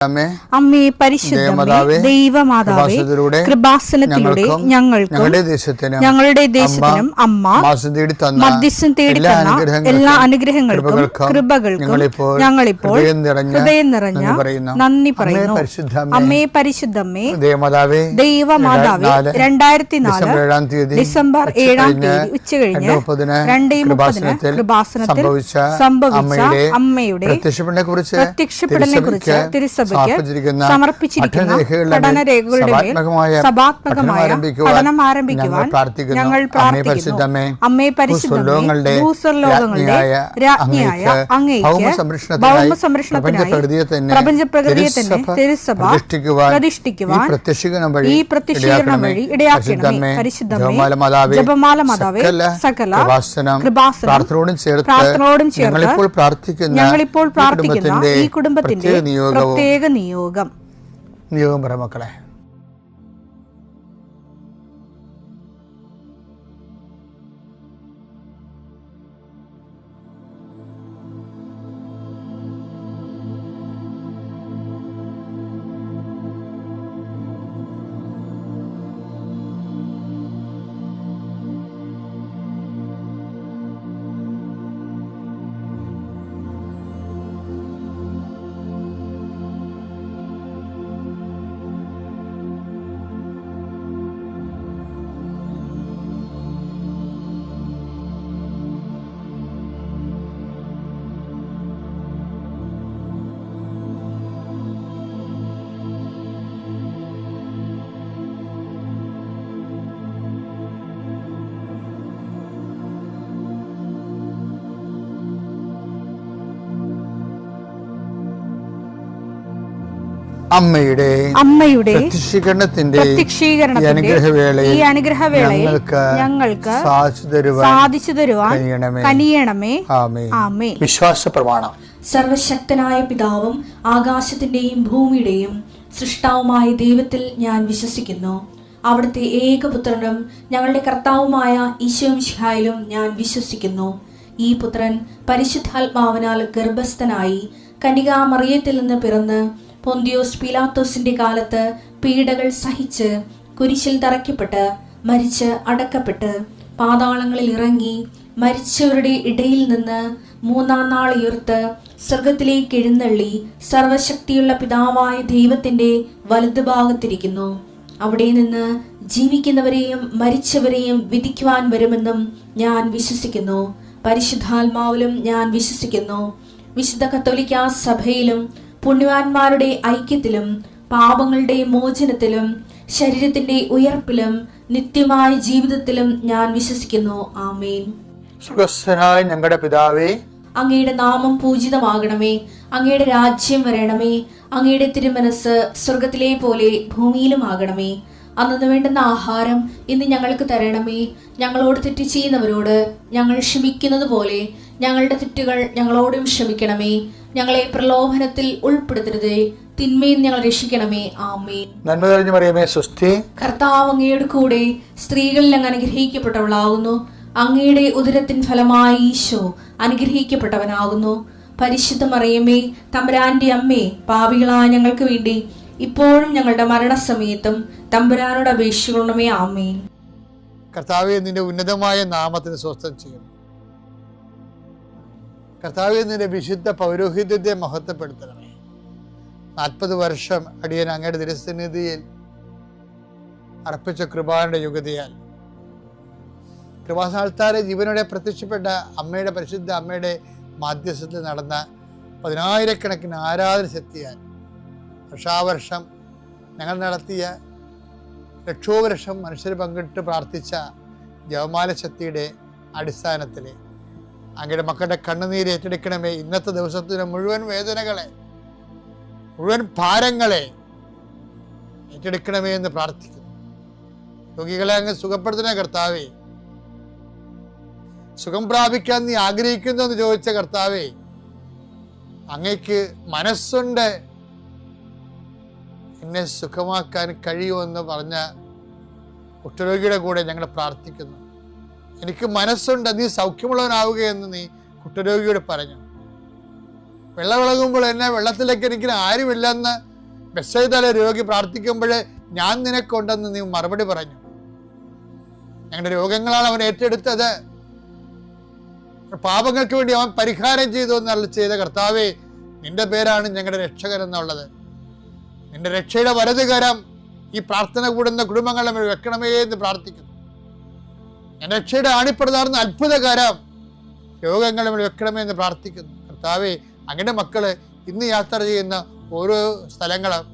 അമ്മേ പരിശുദ്ധമേ ദൈവമാതാവേ കൃപാസനത്തിലൂടെ ഞങ്ങൾക്കും ഞങ്ങളുടെ ദേശത്തിനും അമ്മ മധ്യസ്ഥം തേടി തന്ന എല്ലാ അനുഗ്രഹങ്ങൾക്കും കൃപകൾക്കും ഞങ്ങളിപ്പോൾ ഹൃദയം നിറഞ്ഞ നന്ദി പറയുന്നു. അമ്മേ പരിശുദ്ധമേ ദൈവമാതാവേ 2004 ഡിസംബർ 7 ഉച്ചകഴിഞ്ഞ് 2:30 കൃപാസനത്തിൽ സംഭവിച്ച അമ്മയുടെ പ്രത്യക്ഷപ്പെടലിനെ കുറിച്ച് തിരുസഭ സമർപ്പിച്ചിരിക്കുന്ന പഠനരേഖകളുടെ സഭാത്മകമായ പഠനം ആരംഭിക്കുവാൻ ഞങ്ങൾ പ്രാർത്ഥിക്കുന്നു. അമ്മേ പരിശുദ്ധമേ ഭൂസ്വർലോകങ്ങളുടെ രാജ്ഞിയായ അങ്ങേയ്ക്ക് ഭൗമസംരക്ഷണത്തിനായി പ്രപഞ്ചപ്രകൃതിയെ തന്നെ തിരുസഭ പ്രതിഷ്ഠിക്കുവാൻ ഈ പ്രത്യക്ഷീകരണം വഴി ഇടയാക്കണമേ. പരിശുദ്ധമേ ജപമാല മാതാവേ സകല കൃപാസനം പ്രാർത്ഥനയോടും ചേർത്ത് ഞങ്ങളിപ്പോൾ പ്രാർത്ഥിക്കുന്ന ഈ കുടുംബത്തിന്റെ പ്രത്യേക നിയോഗം പറ മക്കളെ. അമ്മയുടെ പ്രത്യക്ഷീകരണത്തിന്റെ ഈ അനുഗ്രഹവേളയിൽ ഞങ്ങൾക്ക് സാധിച്ചു തരുവാൻ കനിയണമേ. ആമേൻ. വിശ്വാസ പ്രമാണം. സർവശക്തനായ പിതാവും ആകാശത്തിന്റെയും ഭൂമിയുടെയും സൃഷ്ടാവുമായ ദൈവത്തിൽ ഞാൻ വിശ്വസിക്കുന്നു. അവിടുത്തെ ഏകപുത്രനും ഞങ്ങളുടെ കർത്താവുമായ ഈശോമിശിഹായിലും ഞാൻ വിശ്വസിക്കുന്നു. ഈ പുത്രൻ പരിശുദ്ധാത്മാവിനാൽ ഗർഭസ്ഥനായി കന്യകാമറിയത്തിൽ നിന്ന് പിറന്ന് പൊന്തിയോസ് പീലാത്തോസിന്റെ കാലത്ത് പീഡകൾ സഹിച്ച് കുരിശിൽ തറയ്ക്കപ്പെട്ട് മരിച്ച് അടക്കപ്പെട്ട് പാതാളങ്ങളിൽ ഇറങ്ങി മരിച്ചവരുടെ ഇടയിൽ നിന്ന് 3-ാം നാൾ ഉയർത്ത് സ്വർഗത്തിലേക്ക് എഴുന്നള്ളി സർവശക്തിയുള്ള പിതാവായ ദൈവത്തിന്റെ വലതുഭാഗത്തിരിക്കുന്നു. അവിടെ നിന്ന് ജീവിക്കുന്നവരെയും മരിച്ചവരെയും വിധിക്കുവാൻ വരുമെന്നും ഞാൻ വിശ്വസിക്കുന്നു. പരിശുദ്ധാത്മാവിലും ഞാൻ വിശ്വസിക്കുന്നു. വിശുദ്ധ കത്തോലിക്കാ സഭയിലും പുണ്യവാന്മാരുടെ ഐക്യത്തിലും പാപങ്ങളുടെ മോചനത്തിലും ശരീരത്തിന്റെ ഉയർപ്പിലും നിത്യമായ ജീവിതത്തിലും ഞാൻ വിശ്വസിക്കുന്നു. ആമേൻ. സുഖസ്ഥനായ ഞങ്ങളുടെ പിതാവേ, അങ്ങയുടെ നാമം പൂജിതമാകണമേ. അങ്ങയുടെ രാജ്യം വരണമേ. അങ്ങയുടെ തിരുമനസ് സ്വർഗത്തിലെ പോലെ ഭൂമിയിലും ആകണമേ. അന്നു വേണ്ടുന്ന ആഹാരം ഇന്ന് ഞങ്ങൾക്ക് തരണമേ. ഞങ്ങളോട് തെറ്റ് ചെയ്യുന്നവരോട് ഞങ്ങൾ ക്ഷമിക്കുന്നത് പോലെ ഞങ്ങളുടെ തെറ്റുകൾ ഞങ്ങളോടും ക്ഷമിക്കണമേ. ഞങ്ങളെ പ്രലോഭനത്തിൽ ഉൾപ്പെടുത്തരുതേ, തിന്മയിൽ ഞങ്ങൾ രക്ഷിക്കണമേ. ആമേൻ. നന്മ നിറഞ്ഞ മറിയമേ സ്വസ്തി. കർത്താവ് അങ്ങയുടെ കൂടെ സ്ത്രീകളിൽ അങ്ങ് അനുഗ്രഹിക്കപ്പെട്ടവളാകുന്നു. അങ്ങയുടെ ഉദരത്തിൻ ഫലമായി ഈശോ അനുഗ്രഹിക്കപ്പെട്ടവനാകുന്നു. പരിശുദ്ധ മറിയമേ തമ്പുരാന്റെ അമ്മേ, പാപികളായ ഞങ്ങൾക്ക് വേണ്ടി ഇപ്പോഴും ഞങ്ങളുടെ മരണസമയത്തും തമ്പുരാനോട് അപേക്ഷിക്കണമേ. ആമേൻ. കർത്താവേ, നിന്റെ ഉന്നതമായ നാമത്തിന് സ്വസ്ഥം ചെയ്യണം. കർത്താവേ, നിന്റെ വിശുദ്ധ പൗരോഹിത്യത്തെ മഹത്വപ്പെടുത്തണമേ. 40 വർഷം അടിയൻ അങ്ങയുടെ തിരുസന്നിധിയിൽ അർപ്പിച്ച കൃപാന്റെ യുഗതിയാൽ കൃപാസ്ഥാനത്താരെ ജീവനോടെ പ്രത്യക്ഷപ്പെട്ട അമ്മയുടെ പരിശുദ്ധ അമ്മയുടെ മാധ്യസ്ഥത്തിൽ നടന്ന 10,000-കണക്കിന് ആരാധന ശക്തിയാൽ വർഷാവർഷം ഞങ്ങൾ നടത്തിയ ലക്ഷോപലക്ഷം മനുഷ്യർ പങ്കിട്ട് പ്രാർത്ഥിച്ച ജപമാല ശക്തിയുടെ അടിസ്ഥാനത്തിൽ അങ്ങയുടെ മക്കളുടെ കണ്ണുനീര് ഏറ്റെടുക്കണമേ. ഇന്നത്തെ ദിവസത്തിന് മുഴുവൻ വേദനകളെ, മുഴുവൻ ഭാരങ്ങളെ ഏറ്റെടുക്കണമേ എന്ന് പ്രാർത്ഥിക്കുന്നു. രോഗികളെ അങ്ങ് സുഖപ്പെടുത്തണ കർത്താവേ. സുഖം പ്രാപിക്കാൻ നീ ആഗ്രഹിക്കുന്നു എന്ന് ചോദിച്ച കർത്താവേ, അങ്ങയ്ക്ക് മനസ്സുണ്ട് എന്നെ സുഖമാക്കാൻ കഴിയുമെന്ന് പറഞ്ഞ കുഷ്ഠരോഗിയുടെ കൂടെ ഞങ്ങൾ പ്രാർത്ഥിക്കുന്നു. എനിക്ക് മനസ്സുണ്ട്, നീ സൗഖ്യമുള്ളവനാവുകയെന്ന് നീ കുഷ്ഠരോഗിയോട് പറഞ്ഞു. വെള്ളമിളകുമ്പോൾ എന്നെ വെള്ളത്തിലേക്ക് എനിക്ക് ആരുമില്ലെന്ന് ബെത്സയിദയിലെ രോഗി പ്രാർത്ഥിക്കുമ്പോൾ ഞാൻ നിനക്കുണ്ടെന്ന് നീ മറുപടി പറഞ്ഞു. ഞങ്ങളുടെ രോഗങ്ങളാണ് അവൻ ഏറ്റെടുത്തത്. പാപങ്ങൾക്ക് വേണ്ടി അവൻ പരിഹാരം ചെയ്തു എന്നുള്ള ചെയ്ത കർത്താവേ, നിന്റെ പേരാണ് ഞങ്ങളുടെ രക്ഷകൻ എന്നുള്ളത്. നിന്റെ രക്ഷയുടെ വലതുകരം ഈ പ്രാർത്ഥന കൂടുന്ന കുടുംബങ്ങളെ വെക്കണമേ എന്ന് പ്രാർത്ഥിക്കുന്നു. എൻ്റെ രക്ഷയുടെ ആണിപ്രതാർന്ന അത്ഭുതകരം രോഗങ്ങളെ വെക്കണമേ എന്ന് പ്രാർത്ഥിക്കുന്നു. കർത്താവേ, അങ്ങയുടെ മക്കള് ഇന്ന് യാത്ര ചെയ്യുന്ന ഓരോ സ്ഥലങ്ങളും,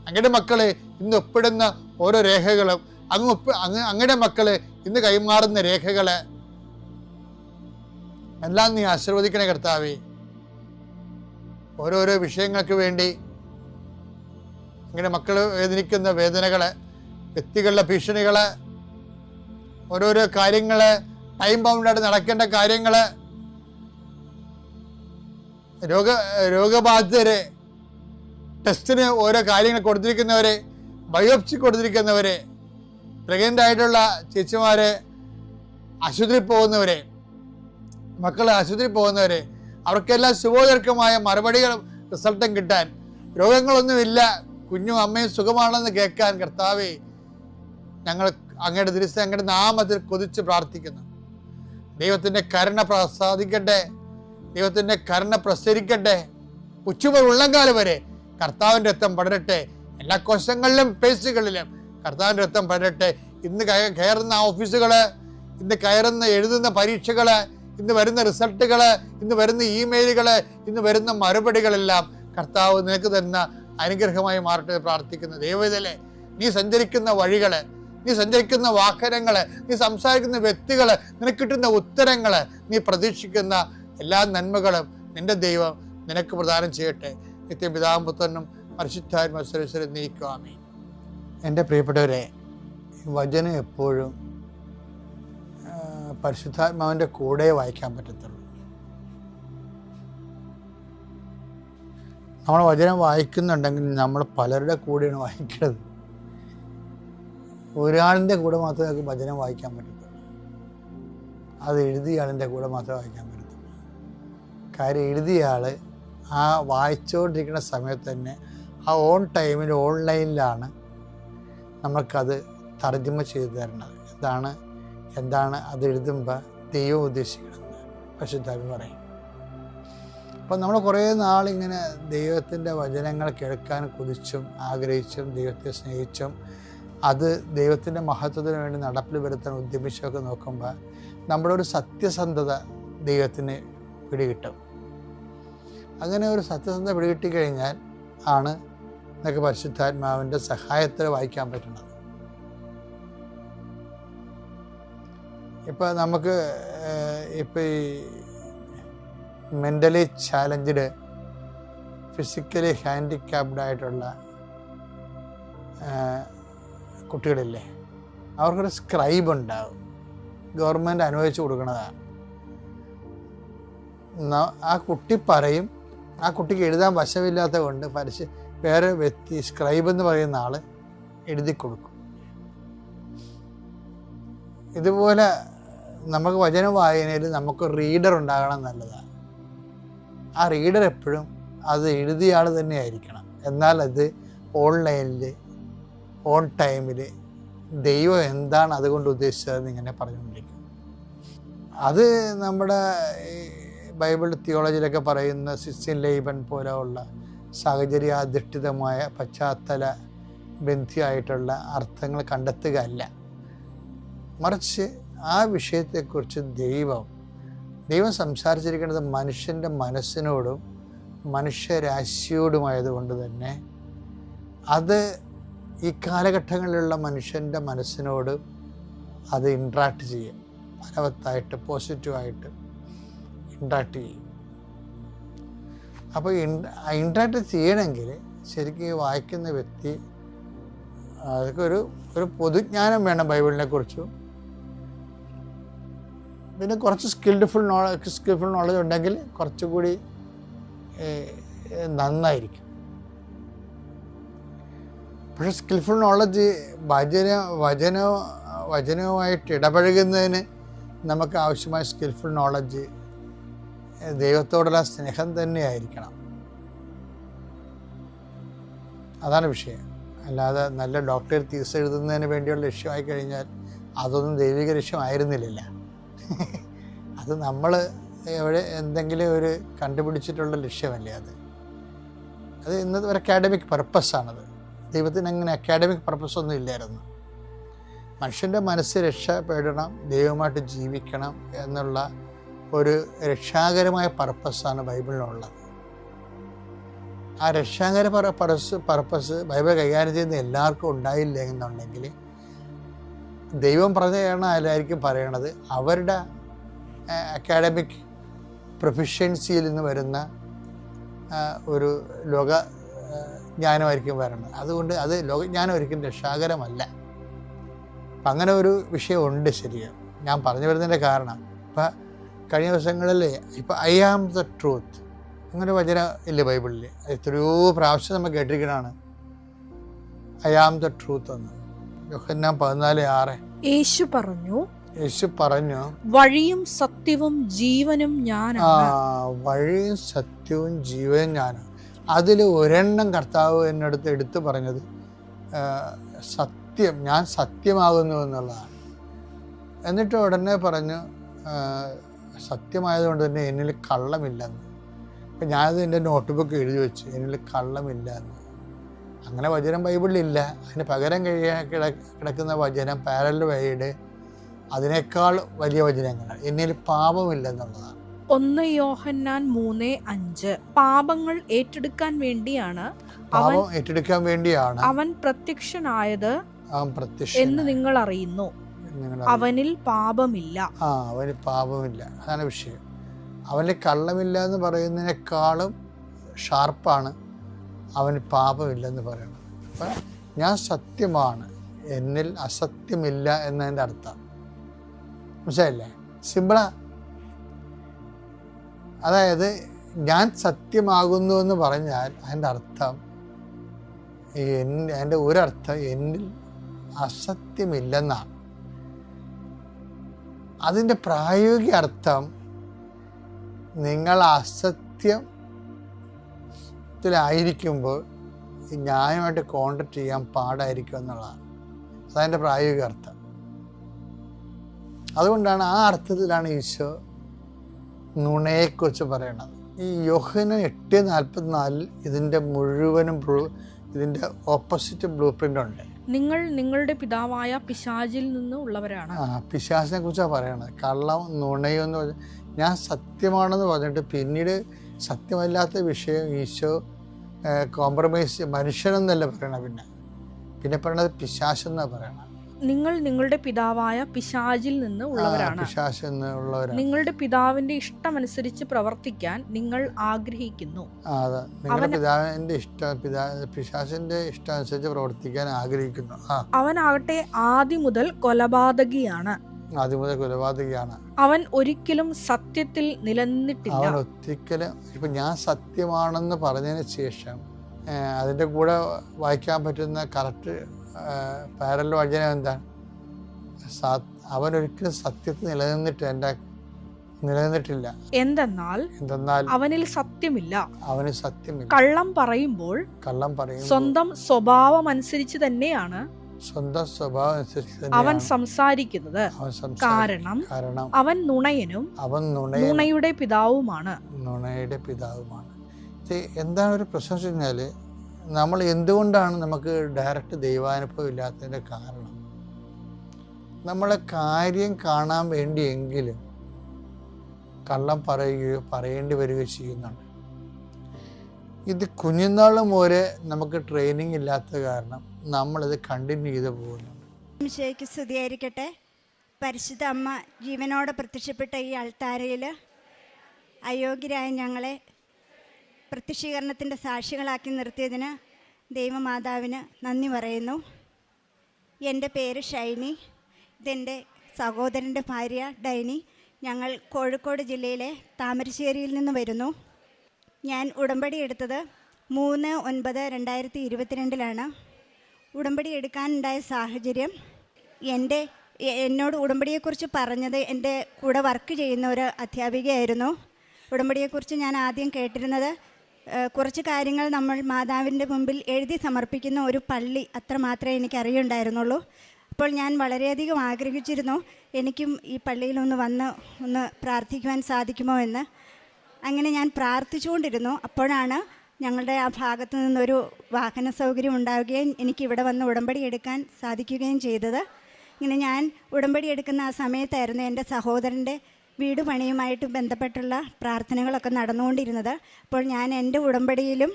അങ്ങയുടെ മക്കള് ഇന്ന് ഒപ്പിടുന്ന ഓരോ രേഖകളും, അങ്ങയുടെ മക്കള് ഇന്ന് കൈമാറുന്ന രേഖകള് എല്ലാം നീ ആശീർവദിക്കണേ കർത്താവേ. ഓരോരോ വിഷയങ്ങൾക്ക് വേണ്ടി അങ്ങയുടെ മക്കൾ വേദനിക്കുന്ന വേദനകള്, വ്യക്തികളുടെ ഭീഷണികള്, ഓരോരോ കാര്യങ്ങള്, ടൈം ബൗണ്ടായിട്ട് നടക്കേണ്ട കാര്യങ്ങള്, രോഗബാധിതരെ, ടെസ്റ്റിന് ഓരോ കാര്യങ്ങൾ കൊടുത്തിരിക്കുന്നവരെ, ബയോപ്സി കൊടുത്തിരിക്കുന്നവരെ, പ്രഗ്നൻ്റ് ആയിട്ടുള്ള ചേച്ചിമാരെ, ആശുപത്രിയിൽ പോകുന്നവരെ, മക്കൾ ആശുപത്രിയിൽ പോകുന്നവരെ, അവർക്കെല്ലാം ശുഭോദർക്കമായ മറുപടികളും റിസൾട്ടും കിട്ടാൻ, രോഗങ്ങളൊന്നുമില്ല, കുഞ്ഞും അമ്മയും സുഖമാണെന്ന് കേൾക്കാൻ കർത്താവേ, ഞങ്ങൾ അങ്ങയുടെ ദിവസം അങ്ങയുടെ നാമത്തിൽ കൊതിച്ച് പ്രാർത്ഥിക്കുന്നു. ദൈവത്തിൻ്റെ കരുണ പ്രസാദിക്കട്ടെ, ദൈവത്തിൻ്റെ കരുണ പ്രസരിക്കട്ടെ. ഉച്ചമുതൽ ഉള്ളംകാലം വരെ കർത്താവിൻ്റെ രക്തം പടരട്ടെ. എല്ലാ കോശങ്ങളിലും പേശികളിലും കർത്താവിൻ്റെ രക്തം പടരട്ടെ. ഇന്ന് കയറുന്ന ഓഫീസുകള്, ഇന്ന് കയറുന്ന എഴുതുന്ന പരീക്ഷകള്, ഇന്ന് വരുന്ന റിസൾട്ടുകള്, ഇന്ന് വരുന്ന ഇമെയിലുകള്, ഇന്ന് വരുന്ന മറുപടികളെല്ലാം കർത്താവ് നിനക്ക് തരുന്ന അനുഗ്രഹമായി മാറട്ടെ പ്രാർത്ഥിക്കുന്നു. ദൈവത്തിലെ നീ സഞ്ചരിക്കുന്ന വഴികള്, നീ സഞ്ചരിക്കുന്ന വാഹനങ്ങള്, നീ സംസാരിക്കുന്ന വ്യക്തികള്, നിനക്ക് കിട്ടുന്ന ഉത്തരങ്ങള്, നീ പ്രതീക്ഷിക്കുന്ന എല്ലാ നന്മകളും നിന്റെ ദൈവം നിനക്ക് പ്രദാനം ചെയ്യട്ടെ. നിത്യപിതാവും പുത്രനും പരിശുദ്ധാത്മാവും സർവ്വസ്വരും നീക്കും. ആമേൻ. എൻ്റെ പ്രിയപ്പെട്ടവരെ, വചനം എപ്പോഴും പരിശുദ്ധാത്മാവിൻ്റെ കൂടെ വായിക്കാൻ പറ്റത്തുള്ളൂ. നമ്മൾ വചനം വായിക്കുന്നുണ്ടെങ്കിൽ നമ്മൾ പലരുടെ കൂടെയാണ് വായിക്കുന്നത്. ഒരാളിൻ്റെ കൂടെ മാത്രമേ നമുക്ക് വചനം വായിക്കാൻ പറ്റത്തുള്ളൂ. അത് എഴുതിയ ആളിൻ്റെ കൂടെ മാത്രമേ വായിക്കാൻ പറ്റത്തുള്ളൂ. കാര്യം എഴുതിയ ആൾ ആ വായിച്ചുകൊണ്ടിരിക്കുന്ന സമയത്ത് തന്നെ ആ ഓൺ ടൈമിൽ ഓൺലൈനിലാണ് നമുക്കത് തർജ്ജമ ചെയ്തു തരുന്നത്. എന്താണ് അത് എഴുതുമ്പോൾ ദൈവം ഉദ്ദേശിക്കണമെന്ന് പരിശുദ്ധാത്മാവ് പറയും. അപ്പം നമ്മൾ കുറേ നാളിങ്ങനെ ദൈവത്തിൻ്റെ വചനങ്ങൾ കേൾക്കാൻ കൊതിച്ചും ആഗ്രഹിച്ചും ദൈവത്തെ സ്നേഹിച്ചും അത് ദൈവത്തിൻ്റെ മഹത്വത്തിന് വേണ്ടി നടപ്പിൽ വരുത്താൻ ഉദ്യമിച്ചൊക്കെ നോക്കുമ്പോൾ നമ്മുടെ ഒരു സത്യസന്ധത ദൈവത്തിന് പിടികിട്ടും. അങ്ങനെ ഒരു സത്യസന്ധത പിടികിട്ടിക്കഴിഞ്ഞാൽ ആണ് നമുക്ക് പരിശുദ്ധാത്മാവിൻ്റെ സഹായത്തിൽ വായിക്കാൻ പറ്റുന്നത്. ഇപ്പം നമുക്ക് ഇപ്പം ഈ മെൻ്റലി ചാലഞ്ച്ഡ്, ഫിസിക്കലി ഹാൻഡിക്യാപ്ഡ് ആയിട്ടുള്ള കുട്ടികളില്ലേ, അവർക്കൊരു സ്ക്രൈബ് ഉണ്ടാവും. ഗവൺമെൻറ് അനുവദിച്ചു കൊടുക്കുന്നതാണ്. ആ കുട്ടി പറയും, ആ കുട്ടിക്ക് എഴുതാൻ വശമില്ലാത്ത കൊണ്ട് വേറെ വ്യക്തി സ്ക്രൈബ് എന്ന് പറയുന്ന ആൾ എഴുതി കൊടുക്കും. ഇതുപോലെ നമുക്ക് വചന വായനയിൽ നമുക്ക് റീഡർ ഉണ്ടാകണം നല്ലതാണ്. ആ റീഡർ എപ്പോഴും അത് എഴുതിയ ആൾ തന്നെ ആയിരിക്കണം. എന്നാൽ അത് ഓൺലൈനിൽ ഓൺ ടൈമിൽ ദൈവം എന്താണ് അതുകൊണ്ട് ഉദ്ദേശിച്ചതെന്ന് ഇങ്ങനെ പറഞ്ഞുകൊണ്ടിരിക്കും. അത് നമ്മുടെ ബൈബിൾ തിയോളജിയിലൊക്കെ പറയുന്ന സിസിൻ ലൈബൻ പോലെയുള്ള സാഹചര്യാധിഷ്ഠിതമായ പശ്ചാത്തല ബന്ധിയായിട്ടുള്ള അർത്ഥങ്ങൾ കണ്ടെത്തുക അല്ല, മറിച്ച് ആ വിഷയത്തെക്കുറിച്ച് ദൈവം സംസാരിച്ചിരിക്കുന്നത് മനുഷ്യൻ്റെ മനസ്സിനോടും മനുഷ്യരാശിയോടുമായതുകൊണ്ട് തന്നെ അത് ഈ കാലഘട്ടങ്ങളിലുള്ള മനുഷ്യൻ്റെ മനസ്സിനോട് അത് ഇൻട്രാക്ട് ചെയ്യും. ഫലവത്തായിട്ട് പോസിറ്റീവായിട്ട് ഇൻട്രാക്ട് ചെയ്യും. അപ്പോൾ ഇൻട്രാക്ട് ചെയ്യണമെങ്കിൽ ശരിക്കും വായിക്കുന്ന വ്യക്തി അതൊക്കെ ഒരു പൊതുജ്ഞാനം വേണം ബൈബിളിനെ കുറിച്ചും. പിന്നെ കുറച്ച് സ്കിൽഫുൾ നോളജ് ഉണ്ടെങ്കിൽ കുറച്ചുകൂടി നന്നായിരിക്കും. പക്ഷേ സ്കിൽഫുൾ നോളജ് വചനവുമായിട്ട് ഇടപഴകുന്നതിന് നമുക്ക് ആവശ്യമായ സ്കിൽഫുൾ നോളജ് ദൈവത്തോടുള്ള സ്നേഹം തന്നെയായിരിക്കണം. അതാണ് വിഷയം. അല്ലാതെ നല്ല ഡോക്ടർ തീസ് എഴുതുന്നതിന് വേണ്ടിയുള്ള ലക്ഷ്യമായി കഴിഞ്ഞാൽ അതൊന്നും ദൈവിക ലക്ഷ്യമായിരുന്നില്ല. അത് നമ്മൾ എവിടെ എന്തെങ്കിലും ഒരു കണ്ടുപിടിച്ചിട്ടുള്ള ലക്ഷ്യമല്ലേ അത് ഇന്നത്തെ ഒരു അക്കാഡമിക് പർപ്പസാണത്. ദൈവത്തിന് അങ്ങനെ അക്കാഡമിക് പർപ്പസൊന്നും ഇല്ലായിരുന്നു. മനുഷ്യൻ്റെ മനസ്സ് രക്ഷപ്പെടണം, ദൈവമായിട്ട് ജീവിക്കണം എന്നുള്ള ഒരു രക്ഷാകരമായ പർപ്പസാണ് ബൈബിളിലുള്ളത്. ആ രക്ഷാകര പർപ്പസ് ബൈബിൾ കൈകാര്യം ചെയ്യുന്ന എല്ലാവർക്കും ഉണ്ടായില്ല എന്നുണ്ടെങ്കിൽ ദൈവം പറഞ്ഞതാണ് അതിലായിരിക്കും പറയണത്. അവരുടെ അക്കാഡമിക് പ്രൊഫിഷ്യൻസിയിൽ നിന്ന് വരുന്ന ഒരു ലോക ജ്ഞാനമായിരിക്കും വരണം. അതുകൊണ്ട് അത് ലോകജ്ഞാനം ഒരിക്കലും രക്ഷാകരമല്ല. അപ്പം അങ്ങനെ ഒരു വിഷയമുണ്ട്. ശരിയാണ്. ഞാൻ പറഞ്ഞു വരുന്നതിൻ്റെ കാരണം ഇപ്പം കഴിഞ്ഞ ദിവസങ്ങളിൽ ഇപ്പം ഐ ആം ദ ട്രൂത്ത് അങ്ങനെ വചനം ഇല്ല ബൈബിളിൽ. എത്രയോ പ്രാവശ്യം നമ്മൾ കേട്ടിരിക്കണതാണ് ഐ ആം ദ ട്രൂത്ത് എന്ന്. യോഹന്നാൻ 14:6 യേശു പറഞ്ഞു വഴിയും സത്യവും ജീവനും ഞാനാണ്. വഴിയും സത്യവും ജീവനും ഞാനാണ്. അതിൽ ഒരെണ്ണം കർത്താവ് എന്നടുത്ത് എടുത്തു പറഞ്ഞത് സത്യം, ഞാൻ സത്യമാകുന്നു എന്നുള്ളതാണ്. എന്നിട്ട് ഉടനെ പറഞ്ഞു സത്യമായതുകൊണ്ട് തന്നെ എന്നിൽ കള്ളമില്ലെന്ന്. അപ്പം ഞാനത് എൻ്റെ നോട്ട്ബുക്ക് എഴുതി വെച്ചു, എന്നിൽ കള്ളമില്ല എന്ന്. അങ്ങനെ വചനം ബൈബിളിലില്ല. അതിന് പകരം കിടക്കുന്ന വചനം പാരലൽ വഴിയുടെ അതിനേക്കാൾ വലിയ വചനങ്ങളാണ്. എന്നിൽ പാപമില്ലെന്നുള്ളതാണ്. 1 യോഹന്നാൻ 3:5 പാപങ്ങൾ ഏറ്റെടുക്കാൻ വേണ്ടിയാണ് അവൻ പ്രത്യക്ഷനായത് എന്ന് നിങ്ങൾ അറിയുന്നു. അവനിൽ പാപമില്ല. അവന് പാപമില്ല. അതാണ് വിഷയം. അവന് കള്ളമില്ല എന്ന് പറയുന്നതിനേക്കാളും ഷാർപ്പാണ് അവന് പാപമില്ലെന്ന് പറയുന്നത്. അപ്പം ഞാൻ സത്യമാണ്, എന്നിൽ അസത്യമില്ല എന്നതിൻ്റെ അർത്ഥം മനസ്സിലായില്ലേ? സിമ്പിളാ. അതായത് ഞാൻ സത്യമാകുന്നു എന്ന് പറഞ്ഞാൽ അതിൻ്റെ അർത്ഥം എൻ്റെ ഒരർത്ഥം എന്നിൽ അസത്യമില്ലെന്നാണ്. അതിൻ്റെ പ്രായോഗിക അർത്ഥം നിങ്ങൾ അസത്യത്തിലായിരിക്കുമ്പോൾ ന്യായമായിട്ട് കോണ്ടാക്ട് ചെയ്യാൻ പാടായിരിക്കും എന്നുള്ളതാണ്. അതതിൻ്റെ പ്രായോഗിക അർത്ഥം. അതുകൊണ്ടാണ് ആ അർത്ഥത്തിലാണ് ഈശോ നുണയെക്കുറിച്ച് പറയണത്. ഈ യോഹന്നാൻ 8:44 ഇതിൻ്റെ മുഴുവനും ഇതിൻ്റെ ഓപ്പോസിറ്റ് ബ്ലൂ പ്രിൻ്റ് ഉണ്ട്. നിങ്ങൾ നിങ്ങളുടെ പിതാവായ പിശാചിൽ നിന്ന് ഉള്ളവരാണ്. പിശാചിനെ കുറിച്ചാണ് പറയണത്. കള്ളം, നുണയും എന്ന് പറഞ്ഞാൽ ഞാൻ സത്യമാണെന്ന് പറഞ്ഞിട്ട് പിന്നീട് സത്യമല്ലാത്ത വിഷയം ഈശോ കോംപ്രമൈസ് മനുഷ്യനെന്നല്ല പറയണത്. പിന്നെ പറയണത് പിശാചെന്നാണ് പറയണത്. നിങ്ങൾ നിങ്ങളുടെ പിതാവായ പിശാചിൽ നിന്ന് ഉള്ളവരാണ്. നിങ്ങളുടെ പിതാവിന്റെ ഇഷ്ടമനുസരിച്ച് പ്രവർത്തിക്കാൻ നിങ്ങൾ ആഗ്രഹിക്കുന്നു. പിശാചിന്റെ ഇഷ്ടമനുസരിച്ച് പ്രവർത്തിക്കാൻ ആഗ്രഹിക്കുന്നു. അവനാകട്ടെ ആദ്യം മുതൽ കൊലപാതകിയാണ്. അവൻ ഒരിക്കലും സത്യത്തിൽ നിലനിന്നിട്ടില്ല. ഇപ്പൊ ഞാൻ സത്യമാണെന്ന് പറഞ്ഞതിന് ശേഷം അതിന്റെ കൂടെ വായിക്കാൻ പറ്റുന്ന കറക്റ്റ് പാരലൽ വചനം എന്താണ്? അവനൊരിക്കലും സത്യത്തിൽ നിലനിന്നിട്ടില്ല. എന്തെന്നാൽ അവനിൽ സത്യമില്ല. കള്ളം പറയുമ്പോൾ സ്വന്തം സ്വഭാവം അനുസരിച്ച് തന്നെയാണ് അവൻ സംസാരിക്കുന്നത്. കാരണം അവൻ നുണയനും നുണയുടെ പിതാവുമാണ്. എന്താണ് ഒരു പ്രശ്നം വെച്ച് കഴിഞ്ഞാല് നമ്മൾ എന്തുകൊണ്ടാണ് നമുക്ക് ഡയറക്റ്റ് ദൈവാനുഭവം ഇല്ലാത്തതിൻ്റെ കാരണം? നമ്മളെ കാര്യം കാണാൻ വേണ്ടിയെങ്കിലും കള്ളം പറയേണ്ടി വരികയോ ചെയ്യുന്നുണ്ട്. ഇത് കുഞ്ഞുനാൾ മുതലേ നമുക്ക് ട്രെയിനിങ് ഇല്ലാത്ത കാരണം നമ്മളിത് കണ്ടിന്യൂ ചെയ്ത് പോകുന്നുണ്ട്. ഈശോയ്ക്ക് സ്തുതിയായിരിക്കട്ടെ. പരിശുദ്ധ അമ്മ ജീവനോടെ പ്രത്യക്ഷപ്പെട്ട ഈ അൾത്താരയിൽ അയോഗ്യരായ ഞങ്ങളെ പ്രത്യക്ഷീകരണത്തിൻ്റെ സാക്ഷികളാക്കി നിർത്തിയതിന് ദൈവമാതാവിന് നന്ദി പറയുന്നു. എൻ്റെ പേര് ഷൈനി, ഇതെൻ്റെ സഹോദരൻ്റെ ഭാര്യ ഡൈനി. ഞങ്ങൾ കോഴിക്കോട് ജില്ലയിലെ താമരശ്ശേരിയിൽ നിന്ന് വരുന്നു. ഞാൻ ഉടമ്പടി എടുത്തത് 3/9/2022 ഉടമ്പടി എടുക്കാനുണ്ടായ സാഹചര്യം, എന്നോട് ഉടമ്പടിയെക്കുറിച്ച് പറഞ്ഞത് എൻ്റെ കൂടെ വർക്ക് ചെയ്യുന്ന ഒരു അധ്യാപികയായിരുന്നു. ഉടമ്പടിയെക്കുറിച്ച് ഞാൻ ആദ്യം കേട്ടിരുന്നത് കുറച്ച് കാര്യങ്ങൾ നമ്മൾ മാതാവിൻ്റെ മുമ്പിൽ എഴുതി സമർപ്പിക്കുന്ന ഒരു പള്ളി അത്ര മാത്രമേ എനിക്ക് അറിയുണ്ടായിരുന്നുള്ളൂ. അപ്പോൾ ഞാൻ വളരെയധികം ആഗ്രഹിച്ചിരുന്നു എനിക്കും ഈ പള്ളിയിലൊന്ന് വന്ന് ഒന്ന് പ്രാർത്ഥിക്കുവാൻ സാധിക്കുമോ എന്ന്. അങ്ങനെ ഞാൻ പ്രാർത്ഥിച്ചുകൊണ്ടിരുന്നു. അപ്പോഴാണ് ഞങ്ങളുടെ ആ ഭാഗത്തു നിന്നൊരു വാഹന സൗകര്യം ഉണ്ടാവുകയും എനിക്കിവിടെ വന്ന് ഉടമ്പടി എടുക്കാൻ സാധിക്കുകയും ചെയ്തത്. ഇങ്ങനെ ഞാൻ ഉടമ്പടി എടുക്കുന്ന ആ സമയത്തായിരുന്നു എൻ്റെ സഹോദരൻ്റെ വീട് പണിയുമായിട്ട് ബന്ധപ്പെട്ടുള്ള പ്രാർത്ഥനകളൊക്കെ നടന്നുകൊണ്ടിരുന്നത്. അപ്പോൾ ഞാൻ എൻ്റെ ഉടമ്പടിയിലും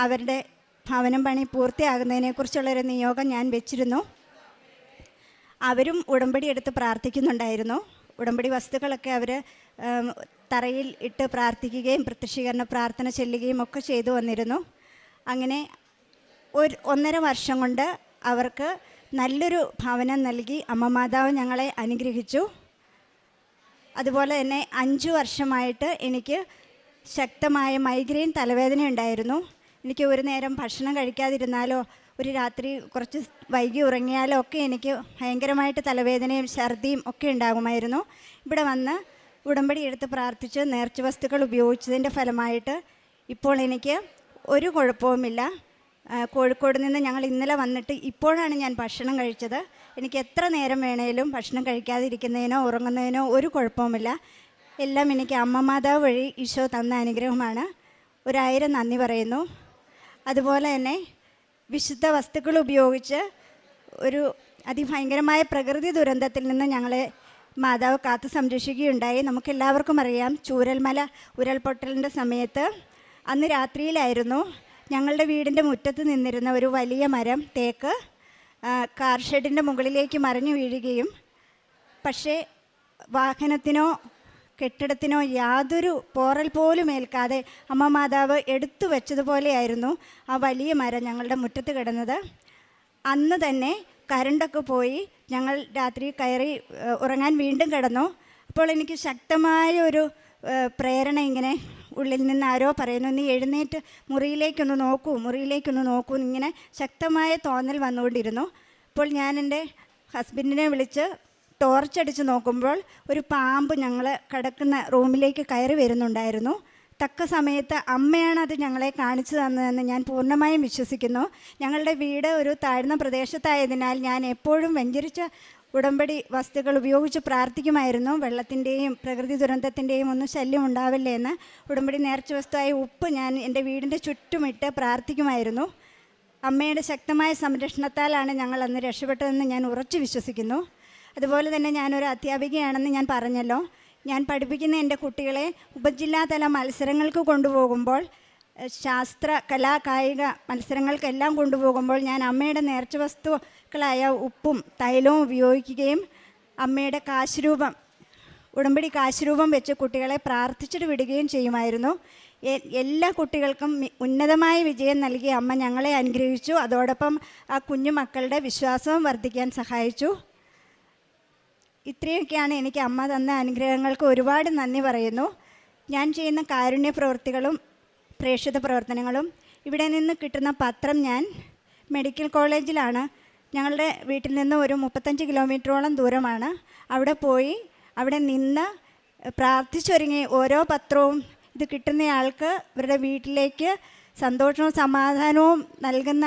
അവരുടെ ഭവനം പണി പൂർത്തിയാകുന്നതിനെക്കുറിച്ചുള്ളൊരു നിയോഗം ഞാൻ വെച്ചിരുന്നു. അവരും ഉടമ്പടി എടുത്ത് പ്രാർത്ഥിക്കുന്നുണ്ടായിരുന്നു. ഉടമ്പടി വസ്തുക്കളൊക്കെ അവർ തറയിൽ ഇട്ട് പ്രാർത്ഥിക്കുകയും പ്രത്യക്ഷീകരണ പ്രാർത്ഥന ചെല്ലുകയും ഒക്കെ ചെയ്തു വന്നിരുന്നു. അങ്ങനെ 1.5 വർഷം കൊണ്ട് അവർക്ക് നല്ലൊരു ഭവനം നൽകി അമ്മ മാതാവ് ഞങ്ങളെ അനുഗ്രഹിച്ചു. അതുപോലെ തന്നെ 5 വർഷമായിട്ട് എനിക്ക് ശക്തമായ മൈഗ്രെയിൻ തലവേദന ഉണ്ടായിരുന്നു. എനിക്ക് ഒരു നേരം ഭക്ഷണം കഴിക്കാതിരുന്നാലോ ഒരു രാത്രി കുറച്ച് വൈകി ഉറങ്ങിയാലോ ഒക്കെ എനിക്ക് ഭയങ്കരമായിട്ട് തലവേദനയും ഛർദിയും ഒക്കെ ഉണ്ടാകുമായിരുന്നു. ഇവിടെ വന്ന് ഉടമ്പടി എടുത്ത് പ്രാർത്ഥിച്ച് നേർച്ച വസ്തുക്കൾ ഉപയോഗിച്ചതിൻ്റെ ഫലമായിട്ട് ഇപ്പോൾ എനിക്ക് ഒരു കുഴപ്പവുമില്ല. കോഴിക്കോട് നിന്ന് ഞങ്ങൾ ഇന്നലെ വന്നിട്ട് ഇപ്പോഴാണ് ഞാൻ ഭക്ഷണം കഴിച്ചത്. എനിക്ക് എത്ര നേരം വേണേലും ഭക്ഷണം കഴിക്കാതിരിക്കുന്നതിനോ ഉറങ്ങുന്നതിനോ ഒരു കുഴപ്പവുമില്ല. എല്ലാം എനിക്ക് അമ്മ മാതാവ് വഴി ഈശോ തന്ന അനുഗ്രഹമാണ്. 1000 നന്ദി പറയുന്നു. അതുപോലെ തന്നെ വിശുദ്ധ വസ്തുക്കൾ ഉപയോഗിച്ച് ഒരു അതിഭയങ്കരമായ പ്രകൃതി ദുരന്തത്തിൽ നിന്ന് ഞങ്ങളെ മാതാവ് കാത്തു സംരക്ഷിക്കുകയുണ്ടായി. നമുക്കെല്ലാവർക്കും അറിയാം, ചൂരൽമല ഉരുൾപൊട്ടലിൻ്റെ സമയത്ത് അന്ന് രാത്രിയിലായിരുന്നു. ഞങ്ങളുടെ വീടിൻ്റെ മുറ്റത്ത് നിന്നിരുന്ന ഒരു വലിയ മരം തേക്ക് കാർ ഷെഡിൻ്റെ മുകളിലേക്ക് മറിഞ്ഞു വീഴുകയും പക്ഷേ വാഹനത്തിനോ കെട്ടിടത്തിനോ യാതൊരു പോറൽ പോലും ഏൽക്കാതെ അമ്മ മാതാവ് എടുത്തു വെച്ചതുപോലെയായിരുന്നു ആ വലിയ മരം ഞങ്ങളുടെ മുറ്റത്ത് കിടന്നത്. അന്ന് തന്നെ കരണ്ടൊക്കെ പോയി ഞങ്ങൾ രാത്രി കയറി ഉറങ്ങാൻ വീണ്ടും കിടന്നു. അപ്പോൾ എനിക്ക് ശക്തമായ ഒരു പ്രേരണ ഇങ്ങനെ ഉള്ളിൽ നിന്ന് ആരോ പറയുന്നു, നീ എഴുന്നേറ്റ് മുറിയിലേക്കൊന്ന് നോക്കൂ ഇങ്ങനെ ശക്തമായ തോന്നൽ വന്നുകൊണ്ടിരുന്നു. അപ്പോൾ ഞാൻ എൻ്റെ ഹസ്ബൻഡിനെ വിളിച്ച് ടോർച്ചടിച്ച് നോക്കുമ്പോൾ ഒരു പാമ്പ് ഞങ്ങൾ കിടക്കുന്ന റൂമിലേക്ക് കയറി വരുന്നുണ്ടായിരുന്നു. തക്ക സമയത്ത് അമ്മയാണ് അത് ഞങ്ങളെ കാണിച്ചു തന്നതെന്ന് ഞാൻ പൂർണ്ണമായും വിശ്വസിക്കുന്നു. ഞങ്ങളുടെ വീട് ഒരു താഴ്ന്ന പ്രദേശത്തായതിനാൽ ഞാൻ എപ്പോഴും വെഞ്ചരിച്ച ഉടമ്പടി വസ്തുക്കൾ ഉപയോഗിച്ച് പ്രാർത്ഥിക്കുമായിരുന്നു. വെള്ളത്തിൻ്റെയും പ്രകൃതി ദുരന്തത്തിൻ്റെയും ഒന്നും ശല്യം ഉണ്ടാവില്ലേ എന്ന് ഉടമ്പടി നേർച്ച വസ്തുവായ ഉപ്പ് ഞാൻ എൻ്റെ വീടിൻ്റെ ചുറ്റുമിട്ട് പ്രാർത്ഥിക്കുമായിരുന്നു. അമ്മയുടെ ശക്തമായ സംരക്ഷണത്താലാണ് ഞങ്ങൾ അന്ന് രക്ഷപ്പെട്ടതെന്ന് ഞാൻ ഉറച്ചു വിശ്വസിക്കുന്നു. അതുപോലെ തന്നെ ഞാനൊരു അധ്യാപികയാണെന്ന് ഞാൻ പറഞ്ഞല്ലോ. ഞാൻ പഠിപ്പിക്കുന്ന എൻ്റെ കുട്ടികളെ ഉപജില്ലാതല മത്സരങ്ങൾക്ക് കൊണ്ടുപോകുമ്പോൾ, ശാസ്ത്ര കലാ കായിക മത്സരങ്ങൾക്കെല്ലാം കൊണ്ടുപോകുമ്പോൾ ഞാൻ അമ്മയുടെ നേർച്ച വസ്തുക്കളായ ഉപ്പും തൈലവും ഉപയോഗിക്കുകയും അമ്മയുടെ കാശുരൂപം, ഉടമ്പടി കാശുരൂപം വെച്ച് കുട്ടികളെ പ്രാർത്ഥിച്ചിട്ട് വിടുകയും ചെയ്യുമായിരുന്നു. എല്ലാ കുട്ടികൾക്കും ഉന്നതമായ വിജയം നൽകി അമ്മ ഞങ്ങളെ അനുഗ്രഹിച്ചു. അതോടൊപ്പം ആ കുഞ്ഞു മക്കളുടെ വിശ്വാസവും വർദ്ധിക്കാൻ സഹായിച്ചു. ഇത്രയൊക്കെയാണ് എനിക്ക് അമ്മ തന്ന അനുഗ്രഹങ്ങൾക്ക് ഒരുപാട് നന്ദി പറയുന്നു. ഞാൻ ചെയ്യുന്ന കാരുണ്യ പ്രവൃത്തികളും പ്രേക്ഷിത പ്രവർത്തനങ്ങളും, ഇവിടെ നിന്ന് കിട്ടുന്ന പത്രം ഞാൻ മെഡിക്കൽ കോളേജിലാണ്, ഞങ്ങളുടെ വീട്ടിൽ നിന്ന് ഒരു 35 കിലോമീറ്ററോളം ദൂരമാണ്. അവിടെ പോയി അവിടെ നിന്ന് പ്രാർത്ഥിച്ചൊരുങ്ങി ഓരോ പത്രവും ഇത് കിട്ടുന്നയാൾക്ക് ഇവരുടെ വീട്ടിലേക്ക് സന്തോഷവും സമാധാനവും നൽകുന്ന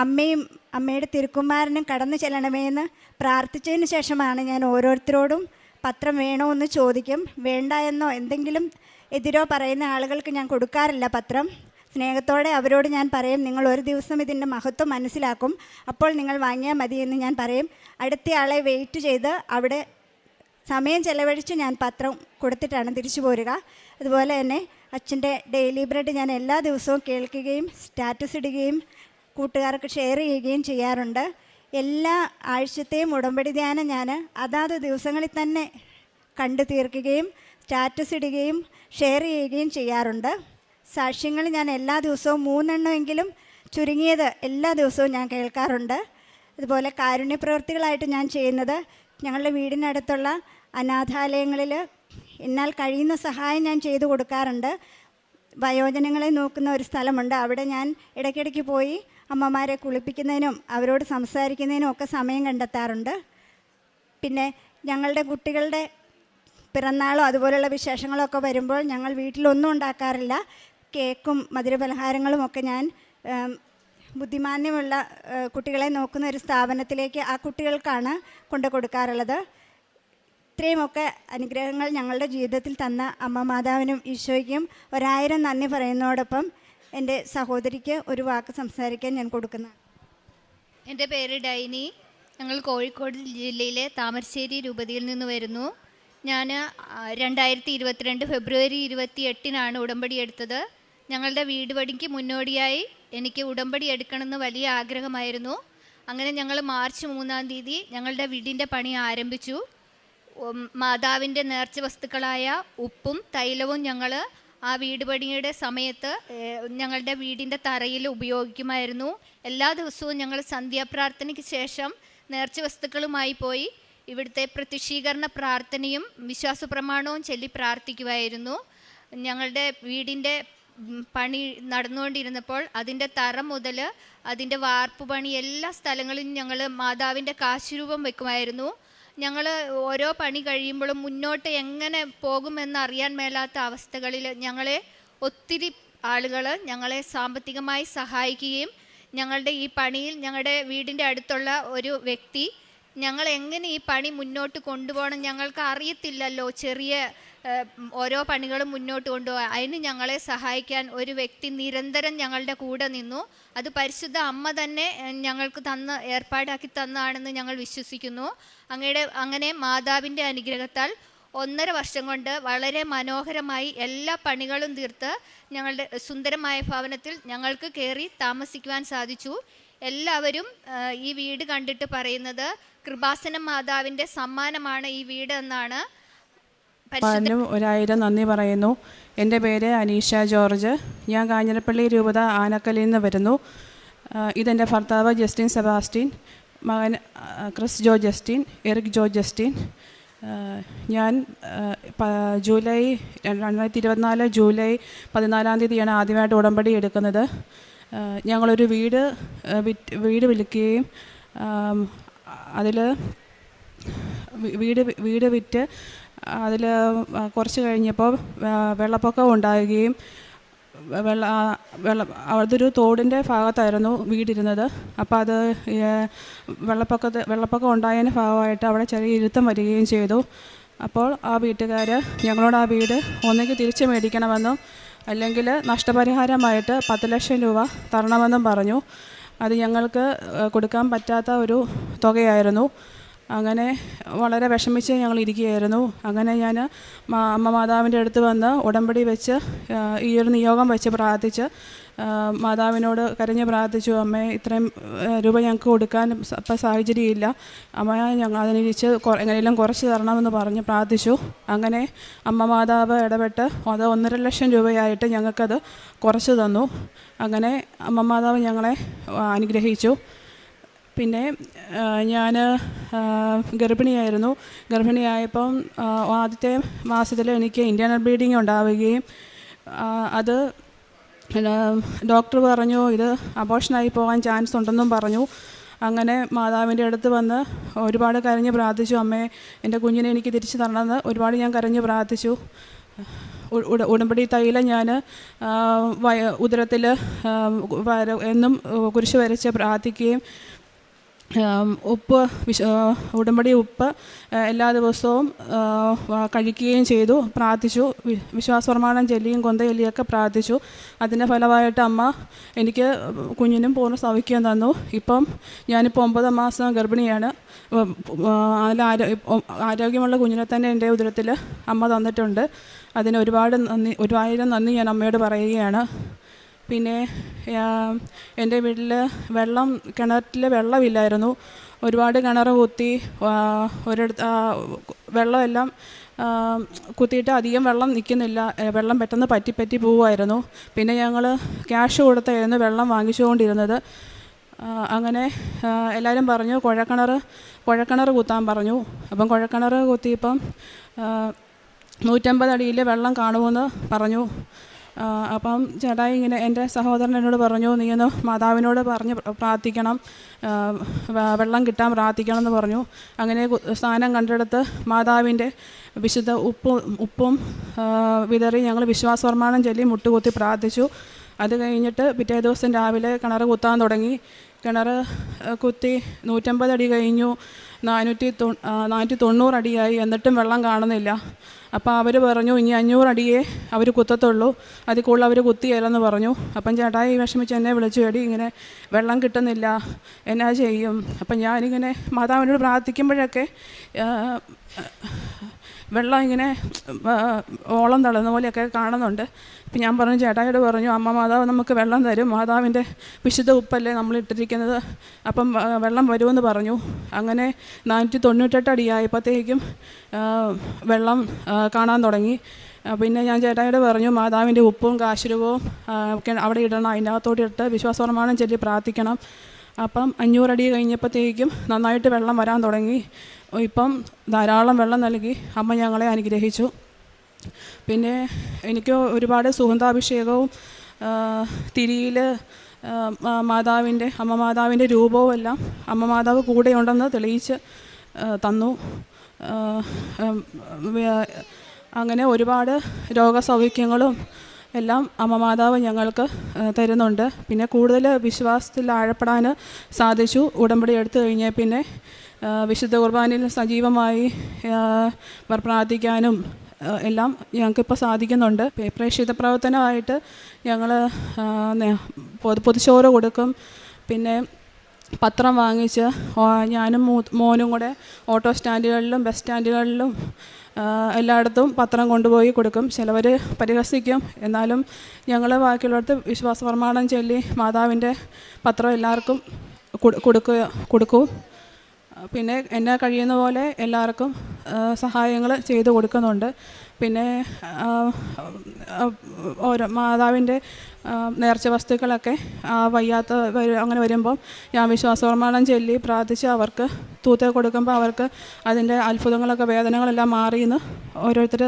അമ്മയും അമ്മയുടെ തിരുക്കുമാരനും കടന്നു ചെല്ലണമേ എന്ന് പ്രാർത്ഥിച്ചതിന് ശേഷമാണ് ഞാൻ ഓരോരുത്തരോടും പത്രം വേണോ എന്ന് ചോദിക്കും. വേണ്ട എന്നോ എന്തെങ്കിലും എതിരോ പറയുന്ന ആളുകൾക്ക് ഞാൻ കൊടുക്കാറില്ല പത്രം. സ്നേഹത്തോടെ അവരോട് ഞാൻ പറയും, നിങ്ങൾ ഒരു ദിവസം ഇതിൻ്റെ മഹത്വം മനസ്സിലാക്കും, അപ്പോൾ നിങ്ങൾ വാങ്ങിയാൽ മതി എന്ന് ഞാൻ പറയും. അടുത്തയാളെ വെയിറ്റ് ചെയ്ത് അവിടെ സമയം ചെലവഴിച്ച് ഞാൻ പത്രം കൊടുത്തിട്ടാണ് തിരിച്ചു പോരുക. അതുപോലെ തന്നെ അച്ഛൻ്റെ ഡെയിലി ബ്രെഡ് ഞാൻ എല്ലാ ദിവസവും കേൾക്കുകയും സ്റ്റാറ്റസ് ഇടുകയും കൂട്ടുകാർക്ക് ഷെയർ ചെയ്യുകയും ചെയ്യാറുണ്ട്. എല്ലാ ആഴ്ചത്തെയും ഉടമ്പടി ധ്യാനം ഞാൻ അതാത് ദിവസങ്ങളിൽ തന്നെ കണ്ടു തീർക്കുകയും സ്റ്റാറ്റസ് ഇടുകയും ഷെയർ ചെയ്യുകയും ചെയ്യാറുണ്ട്. സാക്ഷ്യങ്ങൾ ഞാൻ എല്ലാ ദിവസവും 3 എണ്ണമെങ്കിലും ചുരുങ്ങിയത് എല്ലാ ദിവസവും ഞാൻ കേൾക്കാറുണ്ട്. അതുപോലെ കാരുണ്യ പ്രവൃത്തികളായിട്ട് ഞാൻ ചെയ്യുന്നത്, ഞങ്ങളുടെ വീടിനടുത്തുള്ള അനാഥാലയങ്ങളിൽ എന്നാൽ കഴിയുന്ന സഹായം ഞാൻ ചെയ്തു കൊടുക്കാറുണ്ട്. വയോജനങ്ങളെ നോക്കുന്ന ഒരു സ്ഥലമുണ്ട്. അവിടെ ഞാൻ ഇടയ്ക്കിടയ്ക്ക് പോയി അമ്മമാരെ കുളിപ്പിക്കുന്നതിനും അവരോട് സംസാരിക്കുന്നതിനും ഒക്കെ സമയം കണ്ടെത്താറുണ്ട്. പിന്നെ ഞങ്ങളുടെ കുട്ടികളുടെ പിറന്നാളോ അതുപോലെയുള്ള വിശേഷങ്ങളൊക്കെ വരുമ്പോൾ ഞങ്ങൾ വീട്ടിലൊന്നും ഉണ്ടാക്കാറില്ല. കേക്കും മധുരപലഹാരങ്ങളും ഒക്കെ ഞാൻ ബുദ്ധിമാന്യമുള്ള കുട്ടികളെ നോക്കുന്ന ഒരു സ്ഥാപനത്തിലേക്ക് ആ കുട്ടികൾക്കാണ് കൊണ്ടു കൊടുക്കാറുള്ളത്. ഇത്രയുമൊക്കെ അനുഗ്രഹങ്ങൾ ഞങ്ങളുടെ ജീവിതത്തിൽ തന്ന അമ്മ മാതാവിനും ഈശോയ്ക്കും 1000 നന്ദി പറയുന്നതോടൊപ്പം എൻ്റെ സഹോദരിക്ക് ഒരു വാക്ക് സംസാരിക്കാൻ ഞാൻ കൊടുക്കുന്നു. എൻ്റെ പേര് ഡൈനി. ഞങ്ങൾ കോഴിക്കോട് ജില്ലയിലെ താമരശ്ശേരി രൂപതയിൽ നിന്ന് വരുന്നു. ഞാൻ 2022 ഫെബ്രുവരി 28 ഉടമ്പടി എടുത്തത്. ഞങ്ങളുടെ വീട് പണിക്ക് മുന്നോടിയായി എനിക്ക് ഉടമ്പടി എടുക്കണമെന്ന് വലിയ ആഗ്രഹമായിരുന്നു. അങ്ങനെ ഞങ്ങൾ മാർച്ച് 3 ഞങ്ങളുടെ വീടിൻ്റെ പണി ആരംഭിച്ചു. മാതാവിൻ്റെ നേർച്ച വസ്തുക്കളായ ഉപ്പും തൈലവും ഞങ്ങൾ ആ വീട് പണിയുടെ സമയത്ത് ഞങ്ങളുടെ വീടിൻ്റെ തറയിൽ ഉപയോഗിക്കുമായിരുന്നു. എല്ലാ ദിവസവും ഞങ്ങൾ സന്ധ്യാപ്രാർത്ഥനയ്ക്ക് ശേഷം നേർച്ച വസ്തുക്കളുമായി പോയി ഇവിടുത്തെ പ്രത്യക്ഷീകരണ പ്രാർത്ഥനയും വിശ്വാസ പ്രമാണവും ചൊല്ലി പ്രാർത്ഥിക്കുമായിരുന്നു. ഞങ്ങളുടെ വീടിൻ്റെ പണി നടന്നുകൊണ്ടിരുന്നപ്പോൾ അതിൻ്റെ തറ മുതൽ അതിൻ്റെ വാർപ്പ് പണി എല്ലാ സ്ഥലങ്ങളിലും ഞങ്ങൾ മാതാവിൻ്റെ കാശുരൂപം വെക്കുമായിരുന്നു. ഞങ്ങൾ ഓരോ പണി കഴിയുമ്പോഴും മുന്നോട്ട് എങ്ങനെ പോകുമെന്നറിയാൻ മേലാത്ത അവസ്ഥകളിൽ ഞങ്ങളെ ഒത്തിരി ആളുകൾ ഞങ്ങളെ സാമ്പത്തികമായി സഹായിക്കുകയും ഞങ്ങളുടെ ഈ പണിയിൽ ഞങ്ങളുടെ വീടിൻ്റെ അടുത്തുള്ള ഒരു വ്യക്തി ഞങ്ങൾ എങ്ങനെ ഈ പണി മുന്നോട്ട് കൊണ്ടുപോകണം, ഞങ്ങൾക്ക് അറിയത്തില്ലല്ലോ, ചെറിയ ഓരോ പണികളും മുന്നോട്ട് കൊണ്ടുപോകാൻ, അതിന് ഞങ്ങളെ സഹായിക്കാൻ ഒരു വ്യക്തി നിരന്തരം ഞങ്ങളുടെ കൂടെ നിന്നു. അത് പരിശുദ്ധ അമ്മ തന്നെ ഞങ്ങൾക്ക് ഏർപ്പാടാക്കി തന്നതാണെന്ന് ഞങ്ങൾ വിശ്വസിക്കുന്നു. അങ്ങനെ മാതാവിൻ്റെ അനുഗ്രഹത്താൽ 1.5 വർഷം കൊണ്ട് വളരെ മനോഹരമായി എല്ലാ പണികളും തീർത്ത് ഞങ്ങളുടെ സുന്ദരമായ ഭവനത്തിൽ ഞങ്ങൾക്ക് കയറി താമസിക്കുവാൻ സാധിച്ചു. എല്ലാവരും ഈ വീട് കണ്ടിട്ട് പറയുന്നത് കൃപാസനം മാതാവിൻ്റെ സമ്മാനമാണ് ഈ വീട് എന്നാണ്. 1000 നന്ദി പറയുന്നു. എൻ്റെ പേര് അനീഷ ജോർജ്. ഞാൻ കാഞ്ഞിരപ്പള്ളി രൂപത ആനക്കലിൽ നിന്ന് വരുന്നു. ഇതെൻ്റെ ഭർത്താവ് ജസ്റ്റിൻ സെബാസ്റ്റ്യൻ, മകൻ ക്രിസ് ജോ ജസ്റ്റിൻ, എറിക് ജോ ജസ്റ്റിൻ. ഞാൻ 2024 ജൂലൈ 14 ആദ്യമായിട്ട് ഉടമ്പടി എടുക്കുന്നത്. ഞങ്ങളൊരു വീട് വിൽക്കുകയും അതിൽ വീട് വിറ്റ് അതിൽ കുറച്ച് കഴിഞ്ഞപ്പോൾ വെള്ളപ്പൊക്കം ഉണ്ടാകുകയും അതൊരു തോടിൻ്റെ ഭാഗത്തായിരുന്നു വീടിരുന്നത്. അപ്പോൾ അത് വെള്ളപ്പൊക്കം ഉണ്ടായതിൻ്റെ ഭാഗമായിട്ട് അവിടെ ചെറിയ ഇരുത്തം വരികയും ചെയ്തു. അപ്പോൾ ആ വീട്ടുകാർ ഞങ്ങളോട് ആ വീട് ഒന്നുകിൽ തിരിച്ച് മേടിക്കണമെന്നും അല്ലെങ്കിൽ നഷ്ടപരിഹാരമായിട്ട് 10 ലക്ഷം രൂപ തരണമെന്നും പറഞ്ഞു. അത് ഞങ്ങൾക്ക് കൊടുക്കാൻ പറ്റാത്ത ഒരു തുകയായിരുന്നു. അങ്ങനെ വളരെ വിഷമിച്ച് ഞങ്ങൾ ഇരിക്കുകയായിരുന്നു. അങ്ങനെ ഞാൻ അമ്മ മാതാവിൻ്റെ അടുത്ത് വന്ന് ഉടമ്പടി വെച്ച് ഈ ഒരു നിയോഗം വെച്ച് പ്രാർത്ഥിച്ച് മാതാവിനോട് കരഞ്ഞ് പ്രാർത്ഥിച്ചു. അമ്മേ, ഇത്രയും രൂപ ഞങ്ങൾക്ക് കൊടുക്കാൻ ഇപ്പം സാഹചര്യമില്ല, അമ്മ ഞങ്ങൾ അതിനിരിച്ച് എങ്ങനെയെങ്കിലും കുറച്ച് തരണമെന്ന് പറഞ്ഞ് പ്രാർത്ഥിച്ചു. അങ്ങനെ അമ്മ മാതാവ് ഇടപെട്ട് അത് 1.5 ലക്ഷം രൂപയായിട്ട് ഞങ്ങൾക്കത് കുറച്ച് തന്നു. അങ്ങനെ അമ്മ മാതാവ് ഞങ്ങളെ അനുഗ്രഹിച്ചു. പിന്നെ ഞാൻ ഗർഭിണിയായപ്പം ആദ്യത്തെ മാസത്തിൽ എനിക്ക് ഇൻറ്റേർണൽ ബ്ലീഡിങ് ഉണ്ടാവുകയും അത് ഡോക്ടർ പറഞ്ഞു ഇത് അബോർഷനായി പോകാൻ ചാൻസ് ഉണ്ടെന്നും പറഞ്ഞു. അങ്ങനെ മാതാവിൻ്റെ അടുത്ത് വന്ന് ഒരുപാട് കരഞ്ഞ് പ്രാർത്ഥിച്ചു. അമ്മേ, എൻ്റെ കുഞ്ഞിനെ എനിക്ക് തിരിച്ചു തരണമെന്ന് ഒരുപാട് ഞാൻ കരഞ്ഞ് പ്രാർത്ഥിച്ചു. ഉടമ്പടി തൈലം ഞാൻ ഉദരത്തിൽ എന്നും കുരിശ് വരച്ച് പ്രാർത്ഥിക്കുകയും ഉടമ്പടി ഉപ്പ് എല്ലാ ദിവസവും കഴിക്കുകയും ചെയ്തു, പ്രാർത്ഥിച്ചു. വിശ്വാസപ്രമാണം ചൊല്ലിയും കൊന്തയൊല്ലിയൊക്കെ പ്രാർത്ഥിച്ചു. അതിൻ്റെ ഫലമായിട്ട് അമ്മ എനിക്ക് കുഞ്ഞിനും പൂർണ്ണ സൗഖ്യം തന്നു. ഇപ്പം ഞാനിപ്പോൾ 9 മാസം ഗർഭിണിയാണ്. അതിൽ ആരോഗ്യമുള്ള കുഞ്ഞിനെ തന്നെ എൻ്റെ ഉദരത്തിൽ അമ്മ തന്നിട്ടുണ്ട്. അതിന് 1000 നന്ദി ഞാൻ അമ്മയോട് പറയുകയാണ്. പിന്നെ എൻ്റെ വീട്ടിൽ കിണറ്റിൽ വെള്ളമില്ലായിരുന്നു. ഒരുപാട് കിണർ കുത്തി വെള്ളമെല്ലാം കുത്തിയിട്ട് അധികം വെള്ളം നിൽക്കുന്നില്ല, വെള്ളം പെട്ടെന്ന് പറ്റി പോവുമായിരുന്നു. പിന്നെ ഞങ്ങൾ ക്യാഷ് കൊടുത്തായിരുന്നു വെള്ളം വാങ്ങിച്ചുകൊണ്ടിരുന്നത്. അങ്ങനെ എല്ലാവരും പറഞ്ഞു കുഴക്കിണർ കുത്താൻ പറഞ്ഞു. അപ്പം കുഴക്കിണർ കുത്തിയപ്പം 150 അടിയിൽ വെള്ളം കാണുമെന്ന് പറഞ്ഞു. അപ്പം ചേട്ടായി ഇങ്ങനെ എൻ്റെ സഹോദരൻ എന്നോട് പറഞ്ഞു, നീ ഒന്ന് മാതാവിനോട് പറഞ്ഞ് പ്രാർത്ഥിക്കണം, വെള്ളം കിട്ടാൻ പ്രാർത്ഥിക്കണം എന്ന് പറഞ്ഞു. അങ്ങനെ സ്ഥാനം കണ്ടെടുത്ത് മാതാവിൻ്റെ വിശുദ്ധ ഉപ്പും വിതറി ഞങ്ങൾ വിശ്വാസപ്രമാണം ചൊല്ലി മുട്ടുകുത്തി പ്രാർത്ഥിച്ചു. അത് കഴിഞ്ഞിട്ട് പിറ്റേ ദിവസം രാവിലെ കിണർ കുത്താൻ തുടങ്ങി. കിണർ കുത്തി 150 അടി കഴിഞ്ഞു, 490 അടിയായി, എന്നിട്ടും വെള്ളം കാണുന്നില്ല. അപ്പോൾ അവർ പറഞ്ഞു ഇനി 500 അടിയേ അവർ കുത്തത്തുള്ളൂ, അതിൽ കൂടുതൽ അവർ കുത്തിയില്ലെന്ന് പറഞ്ഞു. അപ്പം ചേട്ടായി വിഷമിച്ച് എന്നെ വിളിച്ചു, എടി ഇങ്ങനെ വെള്ളം കിട്ടുന്നില്ല, എന്നാ ചെയ്യും? അപ്പം ഞാനിങ്ങനെ മാതാവിനോട് പ്രാർത്ഥിക്കുമ്പോഴൊക്കെ വെള്ളം ഇങ്ങനെ ഓളം തള്ളുന്ന പോലെയൊക്കെ കാണുന്നുണ്ട്. അപ്പം ഞാൻ പറഞ്ഞു, ചേട്ടായിയോട് പറഞ്ഞു, അമ്മ മാതാവ് നമുക്ക് വെള്ളം തരും, മാതാവിൻ്റെ വിശുദ്ധ ഉപ്പല്ലേ നമ്മൾ ഇട്ടിരിക്കുന്നത്, അപ്പം വെള്ളം വരുമെന്ന് പറഞ്ഞു. അങ്ങനെ 498 അടിയായപ്പോഴത്തേക്കും വെള്ളം കാണാൻ തുടങ്ങി. പിന്നെ ഞാൻ ചേട്ടായിയോട് പറഞ്ഞു, മാതാവിൻ്റെ ഉപ്പും കാശുരൂപവും അവിടെ ഇടണം, അതിൻ്റെ അകത്തോട്ട് ഇട്ട് വിശ്വാസപ്രമാണം ചൊല്ലി പ്രാർത്ഥിക്കണം. അപ്പം 500 അടി കഴിഞ്ഞപ്പോഴത്തേക്കും നന്നായിട്ട് വെള്ളം വരാൻ തുടങ്ങി. ഇപ്പം ധാരാളം വെള്ളം നൽകി അമ്മ ഞങ്ങളെ അനുഗ്രഹിച്ചു. പിന്നെ എനിക്ക് ഒരുപാട് സുഗന്ധാഭിഷേകവും തിരിയിൽ അമ്മ മാതാവിൻ്റെ രൂപവും എല്ലാം അമ്മ മാതാവ് കൂടെയുണ്ടെന്ന് തെളിയിച്ച് തന്നു. അങ്ങനെ ഒരുപാട് രോഗസൗഖ്യങ്ങളും എല്ലാം അമ്മ മാതാവ് ഞങ്ങൾക്ക് തരുന്നുണ്ട്. പിന്നെ കൂടുതൽ വിശ്വാസത്തിൽ ആഴപ്പെടാൻ സാധിച്ചു. ഉടമ്പടി എടുത്തു കഴിഞ്ഞാൽ പിന്നെ വിശുദ്ധ കുർബാനയിൽ സജീവമായി പ്രാർത്ഥിക്കാനും എല്ലാം ഞങ്ങൾക്കിപ്പോൾ സാധിക്കുന്നുണ്ട്. പ്രേക്ഷിത പ്രവർത്തനമായിട്ട് ഞങ്ങൾ പൊതിച്ചോറ് കൊടുക്കും. പിന്നെ പത്രം വാങ്ങിച്ച് ഞാനും മോനും കൂടെ ഓട്ടോ സ്റ്റാൻഡുകളിലും ബസ് സ്റ്റാൻഡുകളിലും എല്ലായിടത്തും പത്രം കൊണ്ടുപോയി കൊടുക്കും. ചിലവർ പരിഹസിക്കും, എന്നാലും ഞങ്ങൾ ബാക്കിയുള്ളടത്ത് വിശ്വാസപ്രമാണം ചൊല്ലി മാതാവിൻ്റെ പത്രം എല്ലാവർക്കും കൊടുക്കും. പിന്നെ എന്നെ കഴിയുന്ന പോലെ എല്ലാവർക്കും സഹായങ്ങൾ ചെയ്തു കൊടുക്കുന്നുണ്ട്. പിന്നെ ഓരോ മാതാവിൻ്റെ നേർച്ച വസ്തുക്കളൊക്കെ വയ്യാത്ത അങ്ങനെ വരുമ്പം ഞാൻ വിശ്വാസപ്രമാണം ചൊല്ലി പ്രാർത്ഥിച്ച് അവർക്ക് തൂത്ത് കൊടുക്കുമ്പോൾ അവർക്ക് അതിൻ്റെ അത്ഭുതങ്ങളൊക്കെ വേദനകളെല്ലാം മാറിയെന്ന് ഓരോരുത്തർ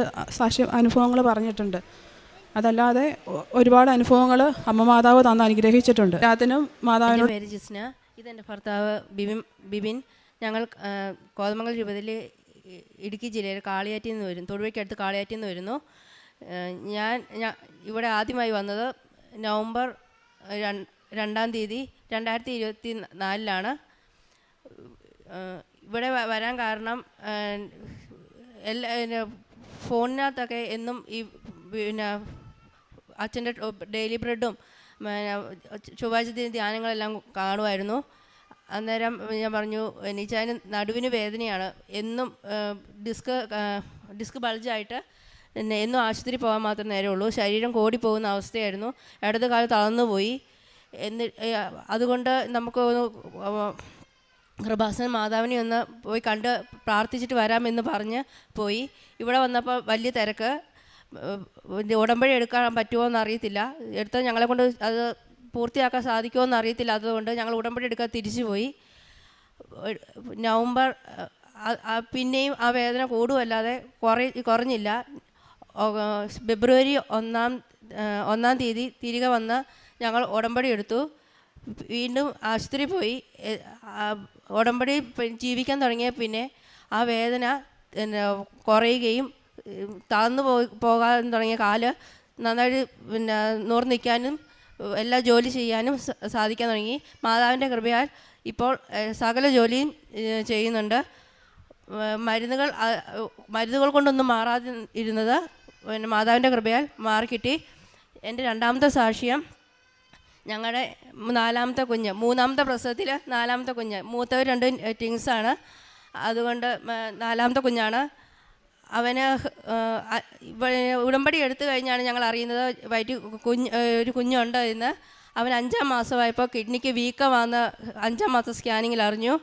അനുഭവങ്ങൾ പറഞ്ഞിട്ടുണ്ട്. അതല്ലാതെ ഒരുപാട് അനുഭവങ്ങൾ അമ്മ മാതാവ് തന്ന് അനുഗ്രഹിച്ചിട്ടുണ്ട്. എല്ലാത്തിനും മാതാവിനോട്. പേര് ജിസ്ന, ഇതെൻ്റെ ഭർത്താവ് ബിബിൻ. ഞങ്ങൾ കോതമംഗലം രൂപതയിൽ ഇടുക്കി ജില്ലയിൽ കാളിയാറ്റിൽ നിന്ന് വരുന്നു, തൊടുപുഴയ്ക്കടുത്ത് കാളിയാറ്റിൽ നിന്ന് വരുന്നു. ഞാൻ ഇവിടെ ആദ്യമായി വന്നത് നവംബർ 2 തീയതി 2024 ഇവിടെ വരാൻ കാരണം ഫോണിനകത്തൊക്കെ എന്നും ഈ പിന്നെ അച്ഛൻ്റെ ഡെയിലി ബ്രെഡും ചൊവ്വാഴ്ച ധ്യാനങ്ങളെല്ലാം കാണുമായിരുന്നു. അന്നേരം ഞാൻ പറഞ്ഞു, നീച്ചാന് നടുവിന് വേദനയാണ്, എന്നും ഡിസ്ക് ബൾജായിട്ട് എന്നും ആശുപത്രി പോകാൻ മാത്രം നേരമുള്ളൂ, ശരീരം കോടിപ്പോകുന്ന അവസ്ഥയായിരുന്നു, ഇടത് കാലം തളർന്നു പോയി. അതുകൊണ്ട് നമുക്ക് കൃപാസന മാതാവിനെ ഒന്ന് പോയി കണ്ട് പ്രാർത്ഥിച്ചിട്ട് വരാമെന്ന് പറഞ്ഞ് പോയി. ഇവിടെ വന്നപ്പോൾ വലിയ തിരക്ക്, ഉടമ്പടി എടുക്കാൻ പറ്റുമോ എന്നറിയത്തില്ല, എടുത്താൽ ഞങ്ങളെ കൊണ്ട് അത് പൂർത്തിയാക്കാൻ സാധിക്കുമോ എന്നറിയത്തില്ല. അതുകൊണ്ട് ഞങ്ങൾ ഉടമ്പടി എടുക്കാൻ തിരിച്ചു പോയി. നവംബർ പിന്നെയും ആ വേദന കൂടുമല്ലാതെ കുറഞ്ഞില്ല. ഫെബ്രുവരി 1 തീയതി തിരികെ വന്ന് ഞങ്ങൾ ഉടമ്പടി എടുത്തു. വീണ്ടും ആശുപത്രി പോയി. ഉടമ്പടി ജീവിക്കാൻ തുടങ്ങിയ പിന്നെ ആ വേദന കുറയുകയും താഴ്ന്നു പോകാൻ തുടങ്ങിയ കാല് നന്നായിട്ട് പിന്നെ നൂർന്ന് നിൽക്കാനും എല്ലാ ജോലി ചെയ്യാനും സാധിക്കാൻ തുടങ്ങി. മാതാവിൻ്റെ കൃപയാൽ ഇപ്പോൾ സകല ജോലിയും ചെയ്യുന്നുണ്ട്. മരുന്നുകൾ കൊണ്ടൊന്നും മാറാതെ ഇരുന്നത് പിന്നെ മാതാവിൻ്റെ കൃപയാൽ മാറിക്കിട്ടി. എൻ്റെ രണ്ടാമത്തെ സാക്ഷ്യം, ഞങ്ങളുടെ 4ാമത്തെ കുഞ്ഞ്, 3ാമത്തെ പ്രസവത്തിൽ 4ാമത്തെ കുഞ്ഞ്, മൂത്തവർ 2 ട്വിൻസാണ്. അതുകൊണ്ട് 4ാമത്തെ കുഞ്ഞാണ്. അവന് ഉടമ്പടി എടുത്തു കഴിഞ്ഞാണ് ഞങ്ങൾ അറിയുന്നത് ഒരു കുഞ്ഞുണ്ട് എന്ന്. അവൻ 5ാം മാസമായപ്പോൾ കിഡ്നിക്ക് വീക്കമാണെന്ന് 5ാം മാസം സ്കാനിങ്ങിൽ അറിഞ്ഞു.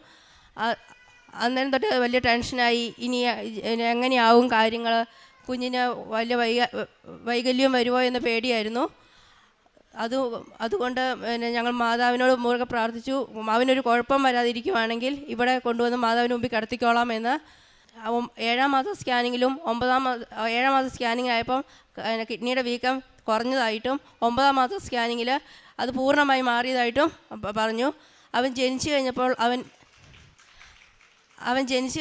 അന്നേരം തൊട്ട് വലിയ ടെൻഷനായി, ഇനി എങ്ങനെയാവും കാര്യങ്ങൾ, കുഞ്ഞിന് വലിയ വൈകല്യം വരുമോ എന്ന പേടിയായിരുന്നു. അതുകൊണ്ട് പിന്നെ ഞങ്ങൾ മാതാവിനോട് മുറുകെ പ്രാർത്ഥിച്ചു, അവനൊരു കുഴപ്പം വരാതിരിക്കുവാണെങ്കിൽ ഇവിടെ കൊണ്ടുവന്ന് മാതാവിന് മുമ്പിൽ കിടത്തിക്കോളാം എന്ന്. 7ാം മാസം സ്കാനിങ്ങിലും 7ാം മാസം സ്കാനിങ് ആയപ്പം കിഡ്നിയുടെ വീക്കം കുറഞ്ഞതായിട്ടും 9-ാം മാസം സ്കാനിങ്ങിൽ അത് പൂർണ്ണമായി മാറിയതായിട്ടും പറഞ്ഞു. അവൻ ജനിച്ചു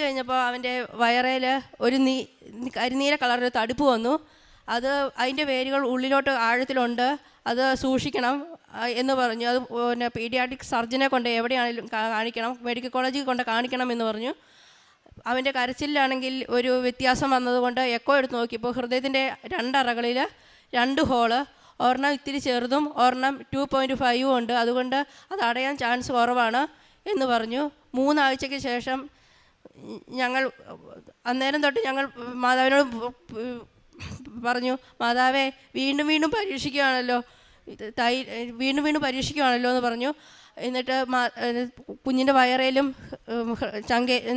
കഴിഞ്ഞപ്പോൾ അവൻ്റെ വയറേൽ ഒരു കരിനീല കളറിൽ തടുപ്പ് വന്നു. അതിൻ്റെ വേരുകൾ ഉള്ളിലോട്ട് ആഴത്തിലുണ്ട്, അത് സൂക്ഷിക്കണം എന്ന് പറഞ്ഞു. അത് പിന്നെ പീഡിയാട്രിക് സർജനെ കൊണ്ട് എവിടെയാണെങ്കിലും കാണിക്കണം, മെഡിക്കൽ കോളേജിൽ കൊണ്ട് കാണിക്കണം എന്ന് പറഞ്ഞു. അവൻ്റെ കരച്ചിലാണെങ്കിൽ ഒരു വ്യത്യാസം വന്നതുകൊണ്ട് എക്കോ എടുത്ത് നോക്കിയപ്പോൾ ഹൃദയത്തിൻ്റെ 2 അറകളിൽ 2 ഹോള്, ഒരെണ്ണം ഇത്തിരി ചെറുതും ഒരെണ്ണം 2.5 ഉണ്ട്, അതുകൊണ്ട് അത് അടയാൻ ചാൻസ് കുറവാണ് എന്ന് പറഞ്ഞു. 3 ആഴ്ചയ്ക്ക് ശേഷം അന്നേരം തൊട്ട് ഞങ്ങൾ മാതാവിനോട് പറഞ്ഞു, മാതാവേ വീണ്ടും പരീക്ഷിക്കുകയാണല്ലോ എന്ന് പറഞ്ഞു. എന്നിട്ട് കുഞ്ഞിൻ്റെ വയറേലും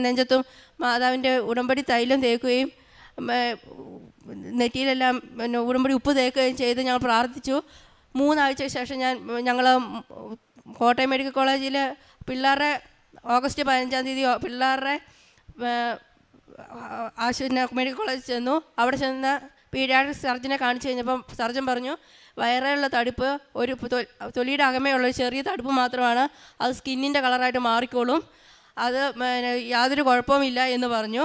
നെഞ്ചത്തും മാതാവിൻ്റെ ഉടമ്പടി തൈലം തേക്കുകയും നെറ്റിയിലെല്ലാം ഉടമ്പടി ഉപ്പ് തേക്കുകയും ചെയ്ത് ഞങ്ങൾ പ്രാർത്ഥിച്ചു. 3 ആഴ്ചയ്ക്ക് ശേഷം ഞങ്ങൾ കോട്ടയം മെഡിക്കൽ കോളേജിൽ പിള്ളേരുടെ ഓഗസ്റ്റ് 15-ാം തീയതി പിള്ളേരുടെ മെഡിക്കൽ കോളേജിൽ ചെന്നു. അവിടെ ചെന്ന് പീഡിയാട്രിക് സർജനെ കാണിച്ചു കഴിഞ്ഞപ്പം സർജൻ പറഞ്ഞു, വയറിലുള്ള തടുപ്പ് ഒരു തൊലിയുടെ അകമേയുള്ള ഒരു ചെറിയ തടുപ്പ് മാത്രമാണ്, അത് സ്കിന്നിൻ്റെ കളറായിട്ട് മാറിക്കോളും, അത് യാതൊരു കുഴപ്പവുമില്ല എന്ന് പറഞ്ഞു.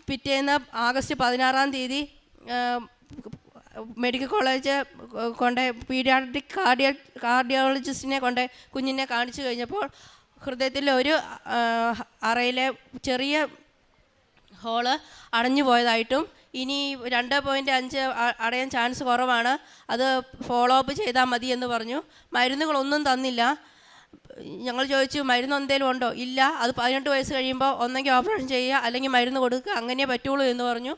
പിറ്റേന്ന് ആഗസ്റ്റ് 16-ാം തീയതി മെഡിക്കൽ കോളേജ് കൊണ്ട് പീഡിയാട്രിക് കാർഡിയോളജിസ്റ്റിനെ കൊണ്ട് കുഞ്ഞിനെ കാണിച്ചു കഴിഞ്ഞപ്പോൾ ഹൃദയത്തിൽ ഒരു അറയിലെ ചെറിയ ഹോള് അടഞ്ഞു പോയതായിട്ടും ഇനി 2.5 അടയാൻ ചാൻസ് കുറവാണ്, അത് ഫോളോ അപ്പ് ചെയ്താൽ മതി എന്ന് പറഞ്ഞു. മരുന്നുകളൊന്നും തന്നില്ല. ഞങ്ങൾ ചോദിച്ചു, മരുന്ന് എന്തെങ്കിലും ഉണ്ടോ? ഇല്ല, അത് 18 വയസ്സ് കഴിയുമ്പോൾ ഒന്നെങ്കിൽ ഓപ്പറേഷൻ ചെയ്യുക അല്ലെങ്കിൽ മരുന്ന് കൊടുക്കുക, അങ്ങനെ പറ്റുള്ളൂ എന്ന് പറഞ്ഞു.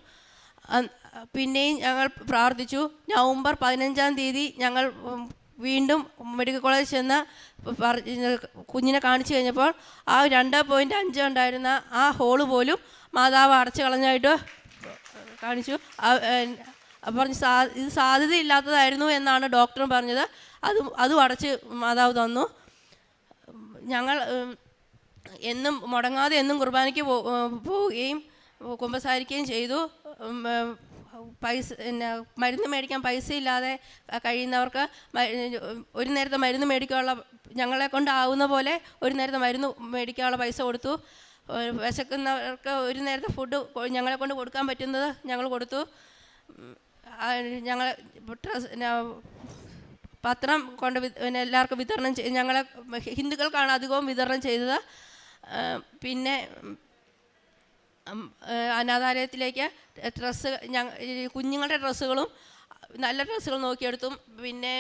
പിന്നെയും ഞങ്ങൾ പ്രാർത്ഥിച്ചു. നവംബർ 15-ാം തീയതി ഞങ്ങൾ വീണ്ടും മെഡിക്കൽ കോളേജിൽ ചെന്ന് കുഞ്ഞിനെ കാണിച്ചു കഴിഞ്ഞപ്പോൾ ആ 2.5 ഉണ്ടായിരുന്ന ആ ഹോള് പോലും മാതാവ് അടച്ചു കളഞ്ഞായിട്ട് കാണിച്ചു. പറഞ്ഞു ഇത് സാധ്യതയില്ലാത്തതായിരുന്നു എന്നാണ് ഡോക്ടറും പറഞ്ഞത്. അതും അടച്ച് മാതാവ് തന്നു. ഞങ്ങൾ എന്നും മുടങ്ങാതെ കുർബാനയ്ക്ക് പോവുകയും കുമ്പസാരിക്കുകയും ചെയ്തു. മരുന്ന് മേടിക്കാൻ പൈസ ഇല്ലാതെ കഴിയുന്നവർക്ക് ഒരു നേരത്തെ മരുന്ന് മേടിക്കാനുള്ള ഞങ്ങളെ കൊണ്ടാവുന്ന പോലെ ഒരു നേരത്തെ മരുന്ന് മേടിക്കാനുള്ള പൈസ കൊടുത്തു. വിശക്കുന്നവർക്ക് ഒരു നേരത്തെ ഫുഡ് ഞങ്ങളെ കൊണ്ട് കൊടുക്കാൻ പറ്റുന്നത് ഞങ്ങൾ കൊടുത്തു. ഞങ്ങൾ പത്രം കൊണ്ട് എല്ലാവർക്കും വിതരണം ഞങ്ങളെ ഹിന്ദുക്കൾക്കാണ് അധികവും വിതരണം ചെയ്തത്. പിന്നെ അനാഥാലയത്തിലേക്ക് ഡ്രസ്സ് കുഞ്ഞുങ്ങളുടെ ഡ്രസ്സുകളും നല്ല ഡ്രസ്സുകൾ നോക്കിയെടുത്തും പിന്നെ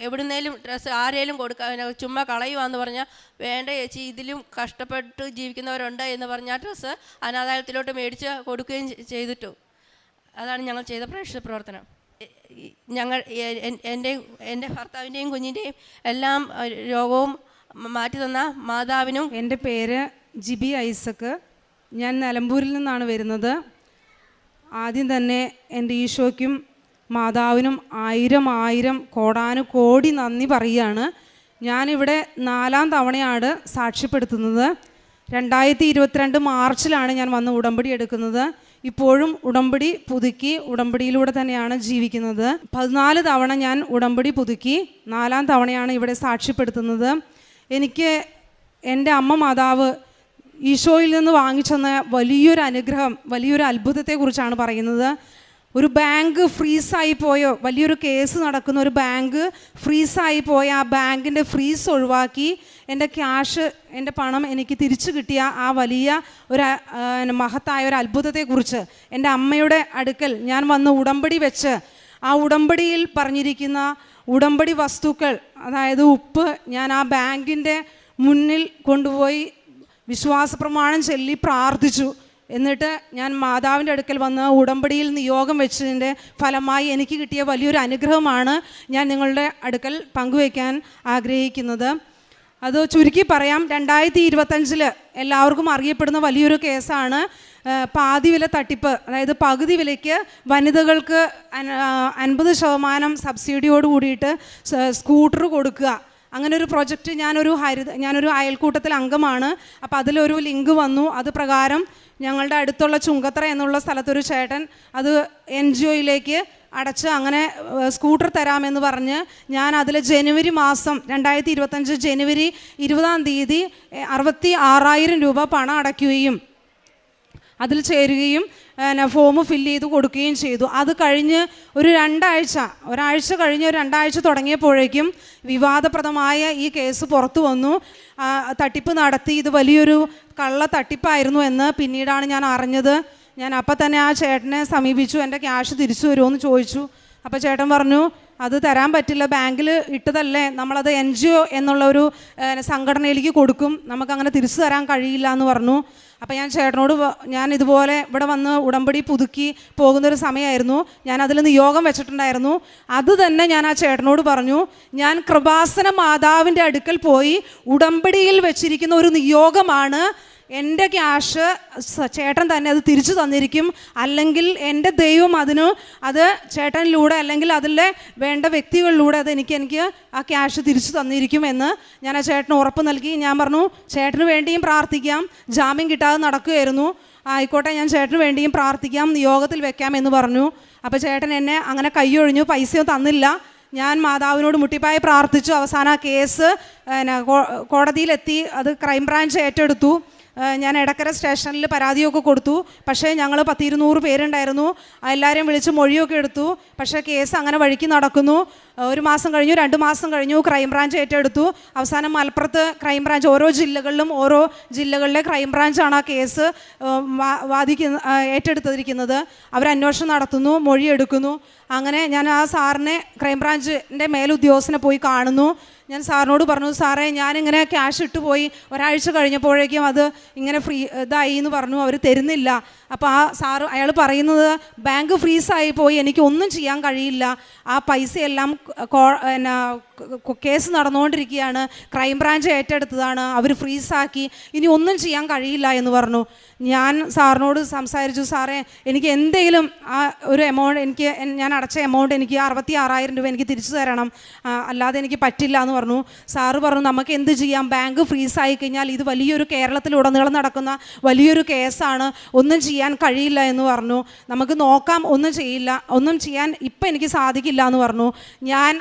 എവിടുന്നേലും ഡ്രസ്സ് ആരേലും കൊടുക്കാൻ ചുമ്മാ കളയുവാന്ന് പറഞ്ഞാൽ വേണ്ട ചേച്ചി ഇതിലും കഷ്ടപ്പെട്ട് ജീവിക്കുന്നവരുണ്ട് എന്ന് പറഞ്ഞ ഡ്രസ്സ് അനാഥാലയത്തിലോട്ട് മേടിച്ച് കൊടുക്കുകയും ചെയ്തിട്ടു. അതാണ് ഞങ്ങൾ ചെയ്ത പ്രേക്ഷിത പ്രവർത്തനം. ഞങ്ങൾ എൻ്റെ ഭർത്താവിൻ്റെയും കുഞ്ഞിൻ്റെയും എല്ലാം രോഗവും മാറ്റി തന്ന മാതാവിനും. എൻ്റെ പേര് ജിബി ഐസക്ക്. ഞാൻ നിലമ്പൂരിൽ നിന്നാണ് വരുന്നത്. ആദ്യം തന്നെ എൻ്റെ ഈശോയ്ക്കും മാതാവിനും 1000 കോടാനുകോടി നന്ദി പറയുകയാണ്. ഞാനിവിടെ 4ാം തവണയാണ് സാക്ഷ്യപ്പെടുത്തുന്നത്. 2022 മാർച്ചിലാണ് ഞാൻ വന്ന് ഉടമ്പടി എടുക്കുന്നത്. ഇപ്പോഴും ഉടമ്പടി പുതുക്കി ഉടമ്പടിയിലൂടെ തന്നെയാണ് ജീവിക്കുന്നത്. 14 തവണ ഞാൻ ഉടമ്പടി പുതുക്കി 4ാം തവണയാണ് ഇവിടെ സാക്ഷ്യപ്പെടുത്തുന്നത്. എനിക്ക് എൻ്റെ അമ്മ മാതാവ് ഈശോയിൽ നിന്ന് വാങ്ങിച്ചെന്ന വലിയൊരു അനുഗ്രഹം, വലിയൊരു അത്ഭുതത്തെക്കുറിച്ചാണ് പറയുന്നത്. ഒരു ബാങ്ക് ഫ്രീസായി പോയോ, വലിയൊരു കേസ് നടക്കുന്ന ഒരു ബാങ്ക് ഫ്രീസായി പോയ ആ ബാങ്കിൻ്റെ ഫ്രീസ് ഒഴിവാക്കി എൻ്റെ ക്യാഷ്, എൻ്റെ പണം എനിക്ക് തിരിച്ചു കിട്ടിയ ആ വലിയ ഒരു മഹത്തായ ഒരു അത്ഭുതത്തെക്കുറിച്ച് എൻ്റെ അമ്മയുടെ അടുക്കൽ ഞാൻ വന്ന് ഉടമ്പടി വെച്ച് ആ ഉടമ്പടിയിൽ പറഞ്ഞിരിക്കുന്ന ഉടമ്പടി വസ്തുക്കൾ, അതായത് ഉപ്പ്, ഞാൻ ആ ബാങ്കിൻ്റെ മുന്നിൽ കൊണ്ടുപോയി വിശ്വാസ പ്രമാണം ചൊല്ലി പ്രാർത്ഥിച്ചു. എന്നിട്ട് ഞാൻ മാതാവിൻ്റെ അടുക്കൽ വന്ന് ഉടമ്പടിയിൽ നിയോഗം വെച്ചതിൻ്റെ ഫലമായി എനിക്ക് കിട്ടിയ വലിയൊരു അനുഗ്രഹമാണ് ഞാൻ നിങ്ങളുടെ അടുക്കൽ പങ്കുവയ്ക്കാൻ ആഗ്രഹിക്കുന്നത്. അത് ചുരുക്കി പറയാം, 2025 എല്ലാവർക്കും അറിയപ്പെടുന്ന വലിയൊരു കേസാണ് പാതി വില തട്ടിപ്പ്. അതായത് പകുതി വിലയ്ക്ക് വനിതകൾക്ക് 50% സബ്സിഡിയോട് കൂടിയിട്ട് സ്കൂട്ടർ കൊടുക്കുക. അങ്ങനെ ഒരു പ്രൊജക്റ്റ് ഞാനൊരു അയൽക്കൂട്ടത്തിൽ അംഗമാണ്. അപ്പോൾ അതിലൊരു ലിങ്ക് വന്നു. അത് പ്രകാരം ഞങ്ങളുടെ അടുത്തുള്ള ചുങ്കത്തറ എന്നുള്ള സ്ഥലത്തൊരു ചേട്ടൻ അത് NGOയിലേക്ക് അടച്ച് അങ്ങനെ സ്കൂട്ടർ തരാമെന്ന് പറഞ്ഞ് ഞാൻ അതിൽ ജനുവരി മാസം 2025 ജനുവരി 20-ാം തീയതി 66,000 രൂപ പണം അടയ്ക്കുകയും അതിൽ ചേരുകയും ഫോം ഫില്ല് ചെയ്ത് കൊടുക്കുകയും ചെയ്തു. അത് കഴിഞ്ഞ് ഒരാഴ്ച കഴിഞ്ഞ് 2 ആഴ്ച തുടങ്ങിയപ്പോഴേക്കും വിവാദപ്രദമായ ഈ കേസ് പുറത്തു വന്നു. തട്ടിപ്പ് നടത്തി, ഇത് വലിയൊരു കള്ള തട്ടിപ്പായിരുന്നു എന്ന് പിന്നീടാണ് ഞാൻ അറിഞ്ഞത്. ഞാൻ അപ്പം തന്നെ ആ ചേട്ടനെ സമീപിച്ചു, എൻ്റെ ക്യാഷ് തിരിച്ചു തരുമോ എന്ന് ചോദിച്ചു. അപ്പോൾ ചേട്ടൻ പറഞ്ഞു അത് തരാൻ പറ്റില്ല, ബാങ്കിൽ ഇട്ടതല്ലേ, നമ്മളത് NGO എന്നുള്ളൊരു സംഘടനയിലേക്ക് കൊടുക്കും, നമുക്കങ്ങനെ തിരിച്ചു തരാൻ കഴിയില്ല എന്ന് പറഞ്ഞു. അപ്പോൾ ഞാൻ ചേട്ടനോട് ഞാൻ ഇതുപോലെ ഇവിടെ വന്ന് ഉടമ്പടി പുതുക്കി പോകുന്നൊരു സമയമായിരുന്നു, ഞാൻ അതിൽ നിയോഗം വെച്ചിട്ടുണ്ടായിരുന്നു. അത് തന്നെ ഞാൻ ആ ചേട്ടനോട് പറഞ്ഞു, ഞാൻ കൃപാസന മാതാവിൻ്റെ അടുക്കൽ പോയി ഉടമ്പടിയിൽ വെച്ചിരിക്കുന്ന ഒരു നിയോഗമാണ്, എൻ്റെ ക്യാഷ് ചേട്ടൻ തന്നെ അത് തിരിച്ചു തന്നിരിക്കും, അല്ലെങ്കിൽ എൻ്റെ ദൈവം അത് ചേട്ടനിലൂടെ അല്ലെങ്കിൽ അതിലെ വേണ്ട വ്യക്തികളിലൂടെ അത് എനിക്ക് ആ ക്യാഷ് തിരിച്ചു തന്നിരിക്കും എന്ന് ഞാൻ ആ ചേട്ടന് ഉറപ്പ് നൽകി. ഞാൻ പറഞ്ഞു ചേട്ടന് വേണ്ടിയും പ്രാർത്ഥിക്കാം, ജാമ്യം കിട്ടാതെ നടക്കുകയായിരുന്നു, ആയിക്കോട്ടെ ഞാൻ ചേട്ടന് വേണ്ടിയും പ്രാർത്ഥിക്കാം, നിയോഗത്തിൽ വെക്കാം എന്ന് പറഞ്ഞു. അപ്പോൾ ചേട്ടൻ എന്നെ അങ്ങനെ കൈയൊഴിഞ്ഞു, പൈസയോ തന്നില്ല. ഞാൻ മാതാവിനോട് മുട്ടിപ്പായി പ്രാർത്ഥിച്ചു. അവസാനം ആ കേസ് കോടതിയിലെത്തി, അത് ക്രൈംബ്രാഞ്ച് ഏറ്റെടുത്തു. ഞാൻ എടക്കര സ്റ്റേഷനിൽ പരാതിയൊക്കെ കൊടുത്തു. പക്ഷേ ഞങ്ങൾ 100-200 പേരുണ്ടായിരുന്നു, എല്ലാവരെയും വിളിച്ച് മൊഴിയൊക്കെ എടുത്തു. പക്ഷേ കേസ് അങ്ങനെ വഴിക്ക് നടക്കുന്നു. 1 മാസം കഴിഞ്ഞു, 2 മാസം കഴിഞ്ഞു, ക്രൈംബ്രാഞ്ച് ഏറ്റെടുത്തു. അവസാനം മലപ്പുറത്ത് ക്രൈംബ്രാഞ്ച്, ഓരോ ജില്ലകളിലെ ക്രൈംബ്രാഞ്ചാണ് ആ കേസ് ഏറ്റെടുത്തിരിക്കുന്നത്. അവർ അന്വേഷണം നടത്തുന്നു, മൊഴിയെടുക്കുന്നു. അങ്ങനെ ഞാൻ ആ സാറിനെ, ക്രൈംബ്രാഞ്ചിൻ്റെ മേലുദ്യോഗസ്ഥനെ പോയി കാണുന്നു. ഞാൻ സാറിനോട് പറഞ്ഞു, സാറേ ഞാനിങ്ങനെ ക്യാഷ് ഇട്ടുപോയി, ഒരാഴ്ച കഴിഞ്ഞപ്പോഴേക്കും അത് ഇങ്ങനെ ഇതായി എന്ന് പറഞ്ഞു, അവർ തരുന്നില്ല. അപ്പോൾ അയാൾ പറയുന്നത് ബാങ്ക് ഫ്രീസായി പോയി, എനിക്ക് ഒന്നും ചെയ്യാൻ കഴിയില്ല, ആ പൈസയെല്ലാം കേസ് നടന്നുകൊണ്ടിരിക്കുകയാണ്, ക്രൈംബ്രാഞ്ച് ഏറ്റെടുത്തതാണ്, അവർ ഫ്രീസാക്കി, ഇനി ഒന്നും ചെയ്യാൻ കഴിയില്ല എന്ന് പറഞ്ഞു. ഞാൻ സാറിനോട് സംസാരിച്ചു, സാറേ എനിക്ക് എന്തെങ്കിലും ആ ഒരു എമൗണ്ട്, ഞാൻ അടച്ച എമൗണ്ട് എനിക്ക് 66,000 രൂപ എനിക്ക് തിരിച്ചു തരണം, അല്ലാതെ എനിക്ക് പറ്റില്ല എന്ന് പറഞ്ഞു. സാറ് പറഞ്ഞു നമുക്ക് എന്ത് ചെയ്യാം, ബാങ്ക് ഫ്രീസായി കഴിഞ്ഞാൽ ഇത് വലിയൊരു കേരളത്തിലുടനീളം നടക്കുന്ന വലിയൊരു കേസാണ്, ഒന്നും ചെയ്യാൻ കഴിയില്ല എന്ന് പറഞ്ഞു. നമുക്ക് നോക്കാം, ഒന്നും ചെയ്യാൻ ഇപ്പം എനിക്ക് സാധിക്കില്ല എന്ന് പറഞ്ഞു. ഞാൻ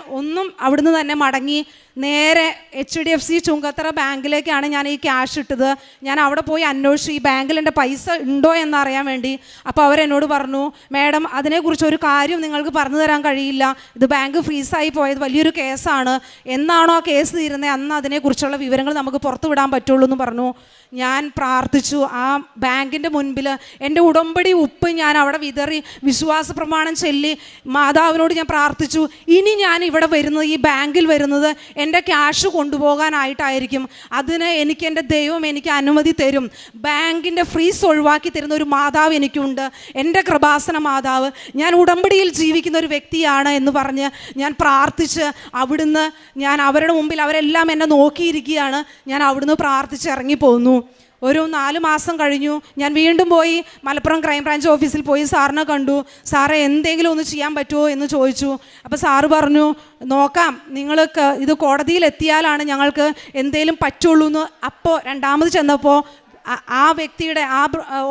അവിടുന്ന് തന്നെ മടങ്ങി നേരെ HDFC ചുങ്കത്തറ ബാങ്കിലേക്കാണ് ഞാൻ ഈ ക്യാഷ് ഇട്ടത്. ഞാൻ അവിടെ പോയി അന്വേഷിച്ചു ഈ ബാങ്കിൽ എൻ്റെ പൈസ ഉണ്ടോ എന്നറിയാൻ വേണ്ടി. അപ്പോൾ അവരെന്നോട് പറഞ്ഞു, മാഡം അതിനെക്കുറിച്ച് ഒരു കാര്യം നിങ്ങൾക്ക് പറഞ്ഞു തരാൻ കഴിയില്ല, ഇത് ബാങ്ക് ഫ്രീസായി പോയത് വലിയൊരു കേസാണ്, എന്നാണോ ആ കേസ് തീരുന്നത് അന്ന് അതിനെക്കുറിച്ചുള്ള വിവരങ്ങൾ നമുക്ക് പുറത്തു വിടാൻ പറ്റുള്ളൂ എന്ന് പറഞ്ഞു. ഞാൻ പ്രാർത്ഥിച്ചു, ആ ബാങ്കിൻ്റെ മുൻപിൽ എൻ്റെ ഉടമ്പടി ഉപ്പ് ഞാൻ അവിടെ വിതറി വിശ്വാസ പ്രമാണം ചൊല്ലി മാതാവിനോട് ഞാൻ പ്രാർത്ഥിച്ചു, ഇനി ഞാൻ ഇവിടെ വരുന്നത്, ഈ ബാങ്കിൽ വരുന്നത് എൻ്റെ ക്യാഷ് കൊണ്ടുപോകാനായിട്ടായിരിക്കും, അതിന് എൻ്റെ ദൈവം എനിക്ക് അനുമതി തരും, ബാങ്കിൻ്റെ ഫ്രീസ് ഒഴിവാക്കി തരുന്ന ഒരു മാതാവ് എനിക്കുണ്ട്, എൻ്റെ കൃപാസന മാതാവ്, ഞാൻ ഉടമ്പടിയിൽ ജീവിക്കുന്ന ഒരു വ്യക്തിയാണ് എന്ന് പറഞ്ഞ് ഞാൻ പ്രാർത്ഥിച്ച് അവിടുന്ന് ഞാൻ അവരുടെ മുമ്പിൽ അവരെല്ലാം എന്നെ നോക്കിയിരിക്കുകയാണ്. ഞാൻ അവിടുന്ന് പ്രാർത്ഥിച്ച് ഇറങ്ങിപ്പോന്നു. ഒരു 4 മാസം കഴിഞ്ഞു. ഞാൻ വീണ്ടും പോയി മലപ്പുറം ക്രൈംബ്രാഞ്ച് ഓഫീസിൽ പോയി സാറിനെ കണ്ടു. സാറേ എന്തെങ്കിലും ഒന്ന് ചെയ്യാൻ പറ്റുമോ എന്ന് ചോദിച്ചു. അപ്പോൾ സാറ് പറഞ്ഞു, നോക്കാം, നിങ്ങൾക്ക് ഇത് കോടതിയിൽ എത്തിയാലാണ് ഞങ്ങൾക്ക് എന്തെങ്കിലും പറ്റുള്ളൂ എന്ന്. അപ്പോൾ രണ്ടാമത് ചെന്നപ്പോൾ ആ വ്യക്തിയുടെ, ആ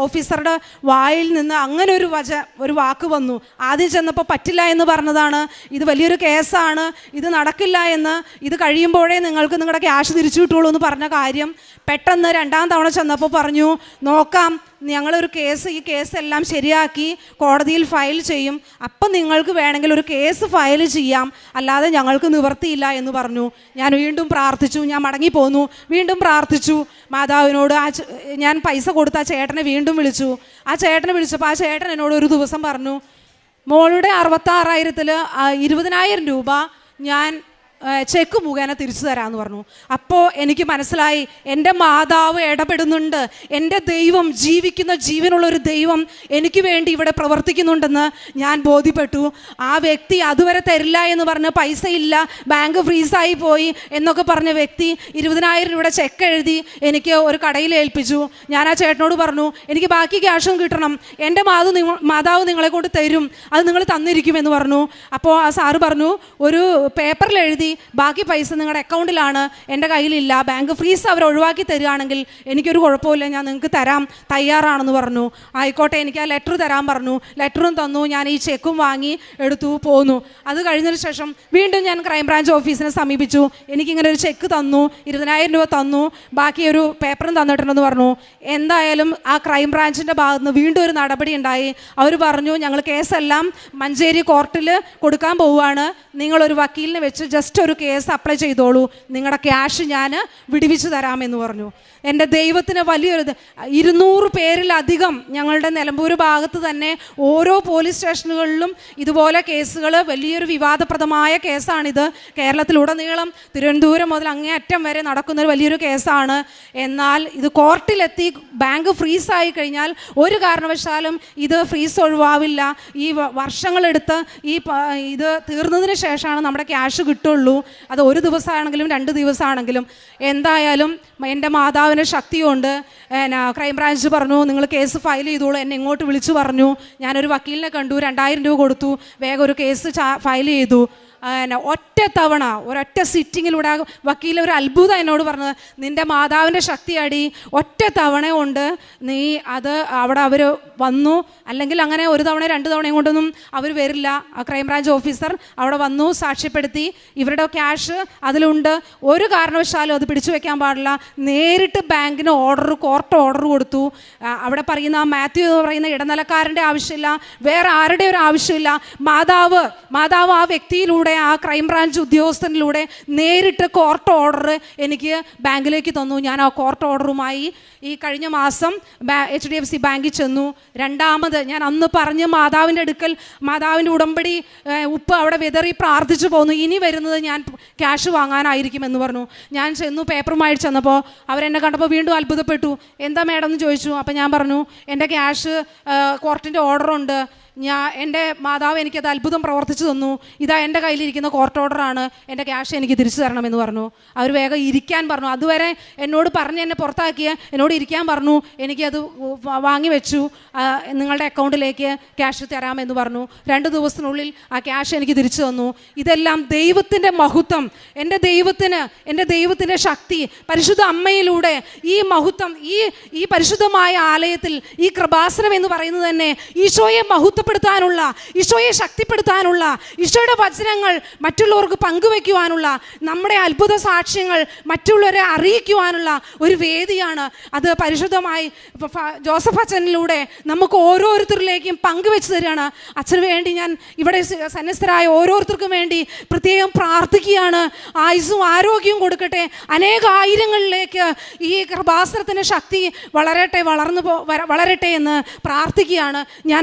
ഓഫീസറുടെ വായിൽ നിന്ന് അങ്ങനെ ഒരു വാക്ക് വന്നു. ആദ്യം ചെന്നപ്പോൾ പറ്റില്ല എന്ന് പറഞ്ഞതാണ്, ഇത് വലിയൊരു കേസാണ്, ഇത് നടക്കില്ല എന്ന്, ഇത് കഴിയുമ്പോഴേ നിങ്ങൾക്ക് നിങ്ങളുടെ ക്യാഷ് തിരിച്ചു കിട്ടുള്ളൂ എന്ന് പറഞ്ഞ കാര്യം പെട്ടെന്ന് 2ാം തവണ ചെന്നപ്പോൾ പറഞ്ഞു, നോക്കാം, ഞങ്ങളൊരു ഈ കേസെല്ലാം ശരിയാക്കി കോടതിയിൽ ഫയൽ ചെയ്യും, അപ്പം നിങ്ങൾക്ക് വേണമെങ്കിൽ ഒരു കേസ് ഫയൽ ചെയ്യാം, അല്ലാതെ ഞങ്ങൾക്ക് നിവർത്തിയില്ല എന്ന് പറഞ്ഞു. ഞാൻ വീണ്ടും പ്രാർത്ഥിച്ചു, ഞാൻ മടങ്ങിപ്പോന്നു, വീണ്ടും പ്രാർത്ഥിച്ചു മാതാവിനോട്. ഞാൻ പൈസ കൊടുത്ത ആ ചേട്ടനെ വീണ്ടും വിളിച്ചു. ആ ചേട്ടനെ വിളിച്ചപ്പോൾ ആ ചേട്ടൻ എന്നോട് ഒരു ദിവസം പറഞ്ഞു, മോളുടെ 66,000-ൽ 20,000 രൂപ ഞാൻ ചെക്ക് മുഖേന തിരിച്ചു തരാമെന്ന് പറഞ്ഞു. അപ്പോൾ എനിക്ക് മനസ്സിലായി, എൻ്റെ മാതാവ് ഇടപെടുന്നുണ്ട്, എൻ്റെ ദൈവം, ജീവിക്കുന്ന ജീവനുള്ളൊരു ദൈവം എനിക്ക് വേണ്ടി ഇവിടെ പ്രവർത്തിക്കുന്നുണ്ടെന്ന് ഞാൻ ബോധ്യപ്പെട്ടു. ആ വ്യക്തി അതുവരെ തരില്ല എന്ന് പറഞ്ഞ്, പൈസ ഇല്ല, ബാങ്ക് ഫ്രീസായി പോയി എന്നൊക്കെ പറഞ്ഞ വ്യക്തി 20,000 രൂപയുടെ ചെക്ക് എഴുതി എനിക്ക് ഒരു കടയിൽ ഏൽപ്പിച്ചു. ഞാൻ ആ ചേട്ടനോട് പറഞ്ഞു, എനിക്ക് ബാക്കി ക്യാഷും കിട്ടണം, എൻ്റെ മാതാവ് നിങ്ങളെ കൊണ്ട് തരും, അത് നിങ്ങൾ തന്നിരിക്കുമെന്ന് പറഞ്ഞു. അപ്പോൾ ആ സാറ് പറഞ്ഞു, ഒരു പേപ്പറിൽ എഴുതി ബാക്കി പൈസ നിങ്ങളുടെ അക്കൗണ്ടിലാണ്, എൻ്റെ കയ്യിലില്ല, ബാങ്ക് ഫ്രീസ് അവർ ഒഴിവാക്കി തരികയാണെങ്കിൽ എനിക്കൊരു കുഴപ്പമില്ല, ഞാൻ നിങ്ങൾക്ക് തരാം തയ്യാറാണെന്ന് പറഞ്ഞു. ആയിക്കോട്ടെ, എനിക്ക് ആ ലെറ്റർ തരാൻ പറഞ്ഞു. ലെറ്ററും തന്നു. ഞാൻ ഈ ചെക്കും വാങ്ങി എടുത്തു പോന്നു. അത് കഴിഞ്ഞതിന് ശേഷം വീണ്ടും ഞാൻ ക്രൈംബ്രാഞ്ച് ഓഫീസിനെ സമീപിച്ചു. എനിക്കിങ്ങനെ ഒരു ചെക്ക് തന്നു, 20,000 രൂപ തന്നു, ബാക്കി ഒരു പേപ്പറും തന്നിട്ടുണ്ടെന്ന് പറഞ്ഞു. എന്തായാലും ആ ക്രൈംബ്രാഞ്ചിൻ്റെ ഭാഗത്ത് നിന്ന് വീണ്ടും ഒരു നടപടി ഉണ്ടായി. അവർ പറഞ്ഞു, ഞങ്ങൾ കേസെല്ലാം മഞ്ചേരി കോർട്ടിൽ കൊടുക്കാൻ പോവുകയാണ്, നിങ്ങളൊരു വക്കീലിനെ വെച്ച് ജസ്റ്റ് ഒരു കേസ് അപ്ലൈ ചെയ്തോളൂ, നിങ്ങളുടെ ക്യാഷ് ഞാൻ വിടുവിച്ച് തരാമെന്ന് പറഞ്ഞു. എൻ്റെ ദൈവത്തിന് വലിയൊരു 200 പേരിലധികം ഞങ്ങളുടെ നിലമ്പൂർ ഭാഗത്ത് തന്നെ ഓരോ പോലീസ് സ്റ്റേഷനുകളിലും ഇതുപോലെ കേസുകൾ, വലിയൊരു വിവാദപ്രദമായ കേസാണിത്. കേരളത്തിലുടനീളം തിരുവനന്തപുരം മുതൽ അങ്ങേയറ്റം വരെ നടക്കുന്ന ഒരു വലിയൊരു കേസാണ്. എന്നാൽ ഇത് കോർട്ടിലെത്തി ബാങ്ക് ഫ്രീസായി കഴിഞ്ഞാൽ ഒരു കാരണവശാലും ഇത് ഫ്രീസ് ഒഴിവാവില്ല. ഈ വർഷങ്ങളെടുത്ത് ഇത് തീർന്നതിന് ശേഷമാണ് നമ്മുടെ ക്യാഷ് കിട്ടുള്ളൂ. അത് 1 ദിവസമാണെങ്കിലും 2 ദിവസമാണെങ്കിലും. എന്തായാലും എൻ്റെ മാതാവിൻ്റെ ശക്തിയുണ്ട്. ക്രൈംബ്രാഞ്ച് പറഞ്ഞു, നിങ്ങൾ കേസ് ഫയൽ ചെയ്തോളൂ. എന്നെ ഇങ്ങോട്ട് വിളിച്ചു പറഞ്ഞു. ഞാനൊരു വക്കീലിനെ കണ്ടു, 2,000 രൂപ കൊടുത്തു, വേഗം ഒരു കേസ് ഫയൽ ചെയ്തു. ഒരൊറ്റ സിറ്റിങ്ങിലൂടെ വക്കീൽ ഒരു അത്ഭുതം എന്നോട് പറഞ്ഞത്, നിൻ്റെ മാതാവിൻ്റെ ശക്തിയടി, ഒറ്റ തവണ കൊണ്ട് നീ അത് അവിടെ അവർ വന്നു, അല്ലെങ്കിൽ അങ്ങനെ 1 തവണ 2 തവണയും കൊണ്ടൊന്നും അവർ വരില്ല. ആ ക്രൈംബ്രാഞ്ച് ഓഫീസർ അവിടെ വന്നു, സാക്ഷ്യപ്പെടുത്തി, ഇവരുടെ ക്യാഷ് അതിലുണ്ട്, ഒരു കാരണവശാലും അത് പിടിച്ചു വെക്കാൻ പാടില്ല. നേരിട്ട് ബാങ്കിന് കോർട്ട് ഓർഡർ കൊടുത്തു. അവിടെ പറയുന്ന മാത്യു എന്ന് പറയുന്ന ഇടനിലക്കാരൻ്റെ ആവശ്യമില്ല, വേറെ ആരുടെ ഒരു ആവശ്യമില്ല. മാതാവ് ആ വ്യക്തിയിലൂടെ, ആ ക്രൈംബ്രാഞ്ച് ഉദ്യോഗസ്ഥനിലൂടെ നേരിട്ട് കോർട്ട് ഓർഡർ എനിക്ക് ബാങ്കിലേക്ക് തന്നു. ഞാൻ ആ കോർട്ട് ഓർഡറുമായി ഈ കഴിഞ്ഞ മാസം HDFC ബാങ്കിൽ ചെന്നു. രണ്ടാമത് ഞാൻ അന്ന് പറഞ്ഞ് മാതാവിൻ്റെ അടുക്കൽ മാതാവിൻ്റെ ഉടമ്പടി ഉപ്പ് അവിടെ വിതറി പ്രാർത്ഥിച്ചു പോന്നു. ഇനി വരുന്നത് ഞാൻ ക്യാഷ് വാങ്ങാനായിരിക്കുമെന്ന് പറഞ്ഞു. ഞാൻ ചെന്നു, പേപ്പറുമായിട്ട് ചെന്നപ്പോൾ അവരെന്നെ കണ്ടപ്പോൾ വീണ്ടും അത്ഭുതപ്പെട്ടു. എന്താ മാഡം എന്ന് ചോദിച്ചു. അപ്പോൾ ഞാൻ പറഞ്ഞു, എൻ്റെ ക്യാഷ് കോർട്ടിൻ്റെ ഓർഡറുണ്ട്, എൻ്റെ മാതാവ് എനിക്കത് അത്ഭുതം പ്രവർത്തിച്ചു തന്നു, ഇതാ എൻ്റെ കയ്യിലിരിക്കുന്ന കോർട്ട് ഓർഡറാണ്, എൻ്റെ ക്യാഷ് എനിക്ക് തിരിച്ചു തരണമെന്ന് പറഞ്ഞു. അവർ വേഗം ഇരിക്കാൻ പറഞ്ഞു. അതുവരെ എന്നോട് പറഞ്ഞ് എന്നെ പുറത്താക്കിയ എന്നോട് ഇരിക്കാൻ പറഞ്ഞു. എനിക്കത് വാങ്ങി വെച്ചു, നിങ്ങളുടെ അക്കൗണ്ടിലേക്ക് ക്യാഷ് തരാമെന്ന് പറഞ്ഞു. 2 ദിവസത്തിനുള്ളിൽ ആ ക്യാഷ് എനിക്ക് തിരിച്ചു തന്നു. ഇതെല്ലാം ദൈവത്തിൻ്റെ മഹത്വം, എൻ്റെ ദൈവത്തിൻ്റെ ശക്തി, പരിശുദ്ധ അമ്മയിലൂടെ ഈ മഹത്വം, ഈ പരിശുദ്ധമായ ആലയത്തിൽ ഈ കൃപാസനം എന്ന് പറയുന്നത് തന്നെ ഈശോയെ മഹത്വപ്പെടുത്താനുള്ള, ഈശോയെ ശക്തിപ്പെടുത്താനുള്ള, ഈശോയുടെ വചനങ്ങൾ മറ്റുള്ളവർക്ക് പങ്കുവെക്കുവാനുള്ള, നമ്മുടെ അത്ഭുത സാക്ഷ്യങ്ങൾ മറ്റുള്ളവരെ അറിയിക്കുവാനുള്ള ഒരു വേദിയാണ്. അത് പരിശുദ്ധമായി ജോസഫ് അച്ഛനിലൂടെ നമുക്ക് ഓരോരുത്തരിലേക്കും പങ്കുവെച്ച് തരികയാണ്. അച്ഛന് വേണ്ടി ഞാൻ ഇവിടെ സന്യസ്തരായ ഓരോരുത്തർക്കും വേണ്ടി പ്രത്യേകം പ്രാർത്ഥിക്കുകയാണ്. ആയുസ്സും ആരോഗ്യവും കൊടുക്കട്ടെ. അനേകായിരങ്ങളിലേക്ക് ഈ കൃപാസനത്തിൻ്റെ ശക്തി വളരട്ടെ എന്ന് പ്രാർത്ഥിക്കുകയാണ്. ഞാൻ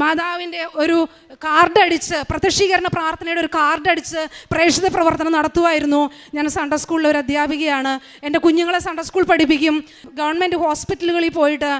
മാതാവിൻ്റെ ഒരു കാർഡടിച്ച്, പ്രത്യക്ഷീകരണ പ്രാർത്ഥനയുടെ ഒരു കാർഡടിച്ച് പ്രേക്ഷിത പ്രവർത്തനം നടത്തുമായിരുന്നു. ഞാൻ സൺഡേ സ്കൂളിലെ ഒരു അധ്യാപികയാണ്. എൻ്റെ കുഞ്ഞുങ്ങളെ സൺഡേ സ്കൂൾ പഠിപ്പിക്കും. ഗവൺമെൻറ് ഹോസ്പിറ്റലുകളിൽ പോയിട്ട്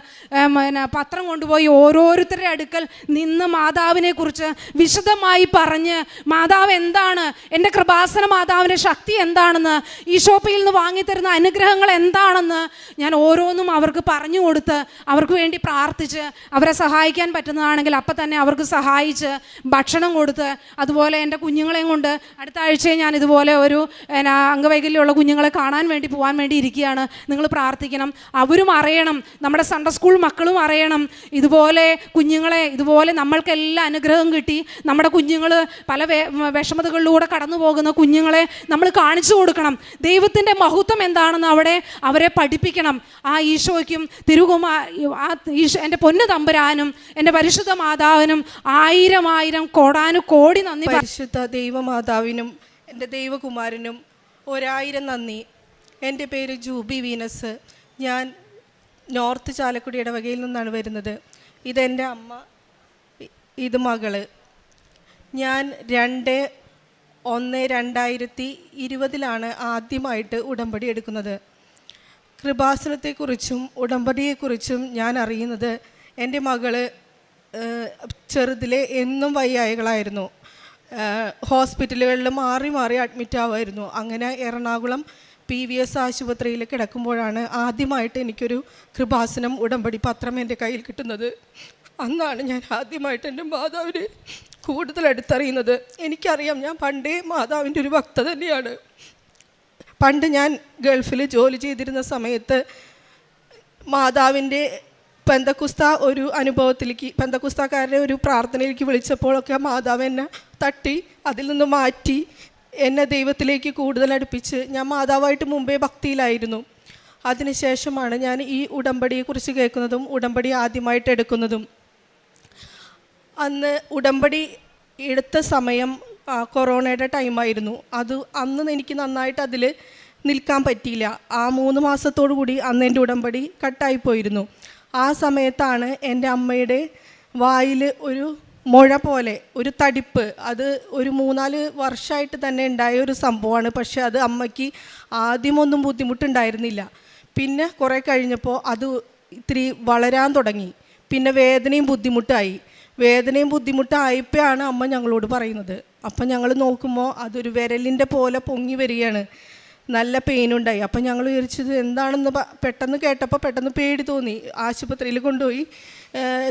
പത്രം കൊണ്ടുപോയി ഓരോരുത്തരുടെ അടുക്കൽ നിന്ന് മാതാവിനെക്കുറിച്ച് വിശദമായി പറഞ്ഞ്, മാതാവ് എന്താണ്, എൻ്റെ കൃപാസന മാതാവിൻ്റെ ശക്തി എന്താണെന്ന്, ഈശോപ്പയിൽ നിന്ന് വാങ്ങിത്തരുന്ന അനുഗ്രഹങ്ങൾ എന്താണെന്ന് ഞാൻ ഓരോന്നും അവർക്ക് പറഞ്ഞു കൊടുത്ത്, അവർക്ക് വേണ്ടി പ്രാർത്ഥിച്ച്, അവരെ സഹായിക്കാൻ പറ്റുന്നതാണെങ്കിൽ അപ്പം തന്നെ അവർക്ക് സഹായിച്ച് ഭക്ഷണം കൊടുത്ത്, അതുപോലെ എൻ്റെ കുഞ്ഞുങ്ങളെയും കൊണ്ട് അടുത്ത ആഴ്ച ഞാൻ ഇതുപോലെ ഒരു അംഗവൈകല്യമുള്ള കുഞ്ഞുങ്ങളെ പോകാൻ വേണ്ടി ഇരിക്കുകയാണ്. നിങ്ങൾ പ്രാർത്ഥിക്കണം. അവരും അറിയണം, നമ്മുടെ സൺഡേ സ്കൂൾ മക്കളും അറിയണം, ഇതുപോലെ കുഞ്ഞുങ്ങളെ, ഇതുപോലെ നമ്മൾക്കെല്ലാം അനുഗ്രഹം കിട്ടി, നമ്മുടെ കുഞ്ഞുങ്ങൾ പല വിഷമതകളിലൂടെ കടന്നു പോകുന്ന കുഞ്ഞുങ്ങളെ നമ്മൾ കാണിച്ചു കൊടുക്കണം. ദൈവത്തിൻ്റെ മഹത്വം എന്താണെന്ന് അവരെ പഠിപ്പിക്കണം. ആ ഈശോയ്ക്കും എൻ്റെ പൊന്നു തമ്പുരാനും എൻ്റെ പരിശുദ്ധ മാതാവിനും 1000 കോടാനുകോടി നന്ദി. പരിശുദ്ധ ദൈവമാതാവിനും എൻ്റെ ദൈവകുമാരനും 1000 നന്ദി. എൻ്റെ പേര് ജൂബി വീനസ്. ഞാൻ നോർത്ത് ചാലക്കുടി ഇടവകയിൽ നിന്നാണ് വരുന്നത്. ഇതെൻ്റെ അമ്മ, ഇത് മകള്. ഞാൻ 2/1/2020 ആദ്യമായിട്ട് ഉടമ്പടി എടുക്കുന്നത്. കൃപാസനത്തെക്കുറിച്ചും ഉടമ്പടിയെക്കുറിച്ചും ഞാൻ അറിയുന്നത് എൻ്റെ മകള് ചെറുതിലെ എന്നും വയ്യായികളായിരുന്നു. ഹോസ്പിറ്റലുകളിൽ മാറി അഡ്മിറ്റ് ആവുമായിരുന്നു. അങ്ങനെ എറണാകുളം PVS ആശുപത്രിയിൽ കിടക്കുമ്പോഴാണ് ആദ്യമായിട്ട് എനിക്കൊരു കൃപാസനം ഉടമ്പടി പത്രം എൻ്റെ കയ്യിൽ കിട്ടുന്നത്. അന്നാണ് ഞാൻ ആദ്യമായിട്ട് എൻ്റെ മാതാവിനെ കൂടുതൽ അടുത്തറിയുന്നത്. എനിക്കറിയാം, ഞാൻ പണ്ടേ മാതാവിൻ്റെ ഒരു ഭക്ത തന്നെയാണ്. പണ്ട് ഞാൻ ഗൾഫിൽ ജോലി ചെയ്തിരുന്ന സമയത്ത് മാതാവിൻ്റെ പെന്തക്കുസ്ത ഒരു അനുഭവത്തിലേക്ക്, പെന്തക്കുസ്താക്കാരുടെ ഒരു പ്രാർത്ഥനയിലേക്ക് വിളിച്ചപ്പോഴൊക്കെ മാതാവ് എന്നെ തട്ടി അതിൽ നിന്ന് മാറ്റി എന്നെ ദൈവത്തിലേക്ക് കൂടുതൽ അടുപ്പിച്ച്. ഞാൻ മാതാവായിട്ട് മുമ്പേ ഭക്തിയിലായിരുന്നു. അതിനുശേഷമാണ് ഞാൻ ഈ ഉടമ്പടിയെക്കുറിച്ച് കേൾക്കുന്നതും ഉടമ്പടി ആദ്യമായിട്ട് എടുക്കുന്നതും. അന്ന് ഉടമ്പടി എടുത്ത സമയം കൊറോണയുടെ ടൈമായിരുന്നു. അന്ന് എനിക്ക് നന്നായിട്ട് അതിൽ നിൽക്കാൻ പറ്റിയില്ല. ആ 3 മാസത്തോടു കൂടി അന്ന് എൻ്റെ ഉടമ്പടി കട്ടായിപ്പോയിരുന്നു. ആ സമയത്താണ് എൻ്റെ അമ്മയുടെ വായിൽ ഒരു മുഴ പോലെ ഒരു തടിപ്പ്, അത് ഒരു 3-4 വർഷമായിട്ട് തന്നെ ഉണ്ടായ ഒരു സംഭവമാണ്. പക്ഷേ അത് അമ്മയ്ക്ക് ആദ്യമൊന്നും ബുദ്ധിമുട്ടുണ്ടായിരുന്നില്ല. പിന്നെ കുറേ കഴിഞ്ഞപ്പോൾ അത് ഇത്തിരി വളരാൻ തുടങ്ങി. പിന്നെ വേദനയും ബുദ്ധിമുട്ടായപ്പോഴാണ് അമ്മ ഞങ്ങളോട് പറയുന്നത്. അപ്പം ഞങ്ങൾ നോക്കുമ്പോൾ അതൊരു വിരലിൻ്റെ പോലെ പൊങ്ങി വരികയാണ്. നല്ല പെയിനുണ്ടായി. അപ്പം ഞങ്ങൾ വിചാരിച്ചത് എന്താണെന്ന് പെട്ടെന്ന് കേട്ടപ്പോൾ പെട്ടെന്ന് പേടി തോന്നി. ആശുപത്രിയിൽ കൊണ്ടുപോയി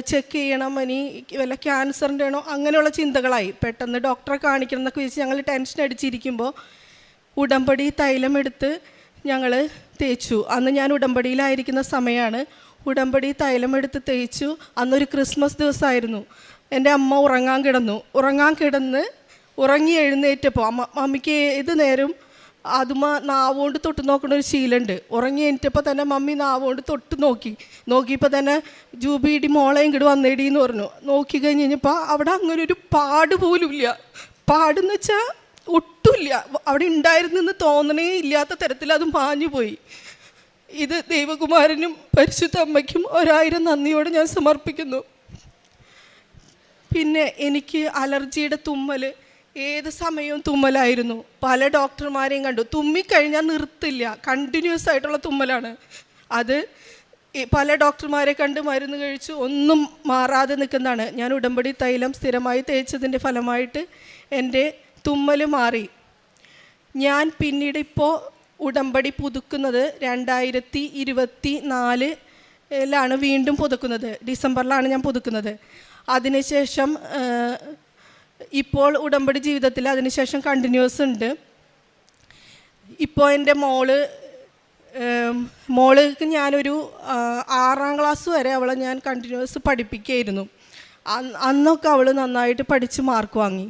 ചെക്ക് ചെയ്യണം, ഇനി വല്ല ക്യാൻസറിൻ്റെ ആണോ അങ്ങനെയുള്ള ചിന്തകളായി. പെട്ടെന്ന് ഡോക്ടറെ കാണിക്കണം എന്നൊക്കെ വെച്ച് ഞങ്ങൾ ടെൻഷൻ അടിച്ചിരിക്കുമ്പോൾ ഉടമ്പടി തൈലം എടുത്ത് ഞങ്ങൾ തേച്ചു. അന്ന് ഞാൻ ഉടമ്പടിയിലായിരിക്കുന്ന സമയമാണ്. ഉടമ്പടി തൈലം എടുത്ത് തേച്ചു. അന്നൊരു ക്രിസ്മസ് ദിവസമായിരുന്നു. എൻ്റെ അമ്മ ഉറങ്ങാൻ കിടന്ന് ഉറങ്ങി എഴുന്നേറ്റപ്പോൾ മമ്മിക്ക് ഏത് നേരം നാവുകൊണ്ട് തൊട്ട് നോക്കുന്ന ഒരു ശീലമുണ്ട്. ഉറങ്ങി എണീറ്റപ്പോൾ തന്നെ മമ്മി നാവുകൊണ്ട് തൊട്ട് നോക്കിയപ്പോൾ തന്നെ ജൂബിയുടെ മോളെ ഇങ്ങോട്ട് വന്നേടി എന്ന് പറഞ്ഞു. നോക്കി കഴിഞ്ഞ് കഴിഞ്ഞപ്പോൾ അവിടെ അങ്ങനെ ഒരു പാട് പോലും ഇല്ല. പാടെന്ന് വെച്ചാൽ ഒട്ടുമില്ല, അവിടെ ഉണ്ടായിരുന്നെന്ന് തോന്നണേ ഇല്ലാത്ത തരത്തിൽ അത് മാഞ്ഞുപോയി. ഇത് ദൈവകുമാരനും പരിശുദ്ധ അമ്മയ്ക്കും 1000 നന്ദിയോടെ ഞാൻ സമർപ്പിക്കുന്നു. പിന്നെ എനിക്ക് അലർജിയുടെ തുമ്മൽ, ഏത് സമയവും തുമ്മലായിരുന്നു. പല ഡോക്ടർമാരെയും കണ്ടു. തുമ്മിക്കഴിഞ്ഞാൽ നിർത്തില്ല, കണ്ടിന്യൂസ് ആയിട്ടുള്ള തുമ്മലാണ്. അത് പല ഡോക്ടർമാരെ കണ്ട് മരുന്ന് കഴിച്ചു ഒന്നും മാറാതെ നിൽക്കുന്നതാണ്. ഞാൻ ഉടമ്പടി തൈലം സ്ഥിരമായി തേച്ചതിൻ്റെ ഫലമായിട്ട് എൻ്റെ തുമ്മൽ മാറി. ഞാൻ പിന്നീട് ഇപ്പോൾ ഉടമ്പടി പുതുക്കുന്നത് 2024 വീണ്ടും പുതുക്കുന്നത്. ഡിസംബറിലാണ് ഞാൻ പുതുക്കുന്നത്. അതിനുശേഷം ഇപ്പോൾ ഉടമ്പടി ജീവിതത്തിൽ അതിനുശേഷം കണ്ടിന്യൂസ് ഉണ്ട്. ഇപ്പോൾ എൻ്റെ മോൾക്ക് ഞാനൊരു 6ാം ക്ലാസ് വരെ അവളെ ഞാൻ കണ്ടിന്യൂസ് പഠിപ്പിക്കുകയായിരുന്നു. അന്നൊക്കെ അവൾ നന്നായിട്ട് പഠിച്ച് മാർക്ക് വാങ്ങി.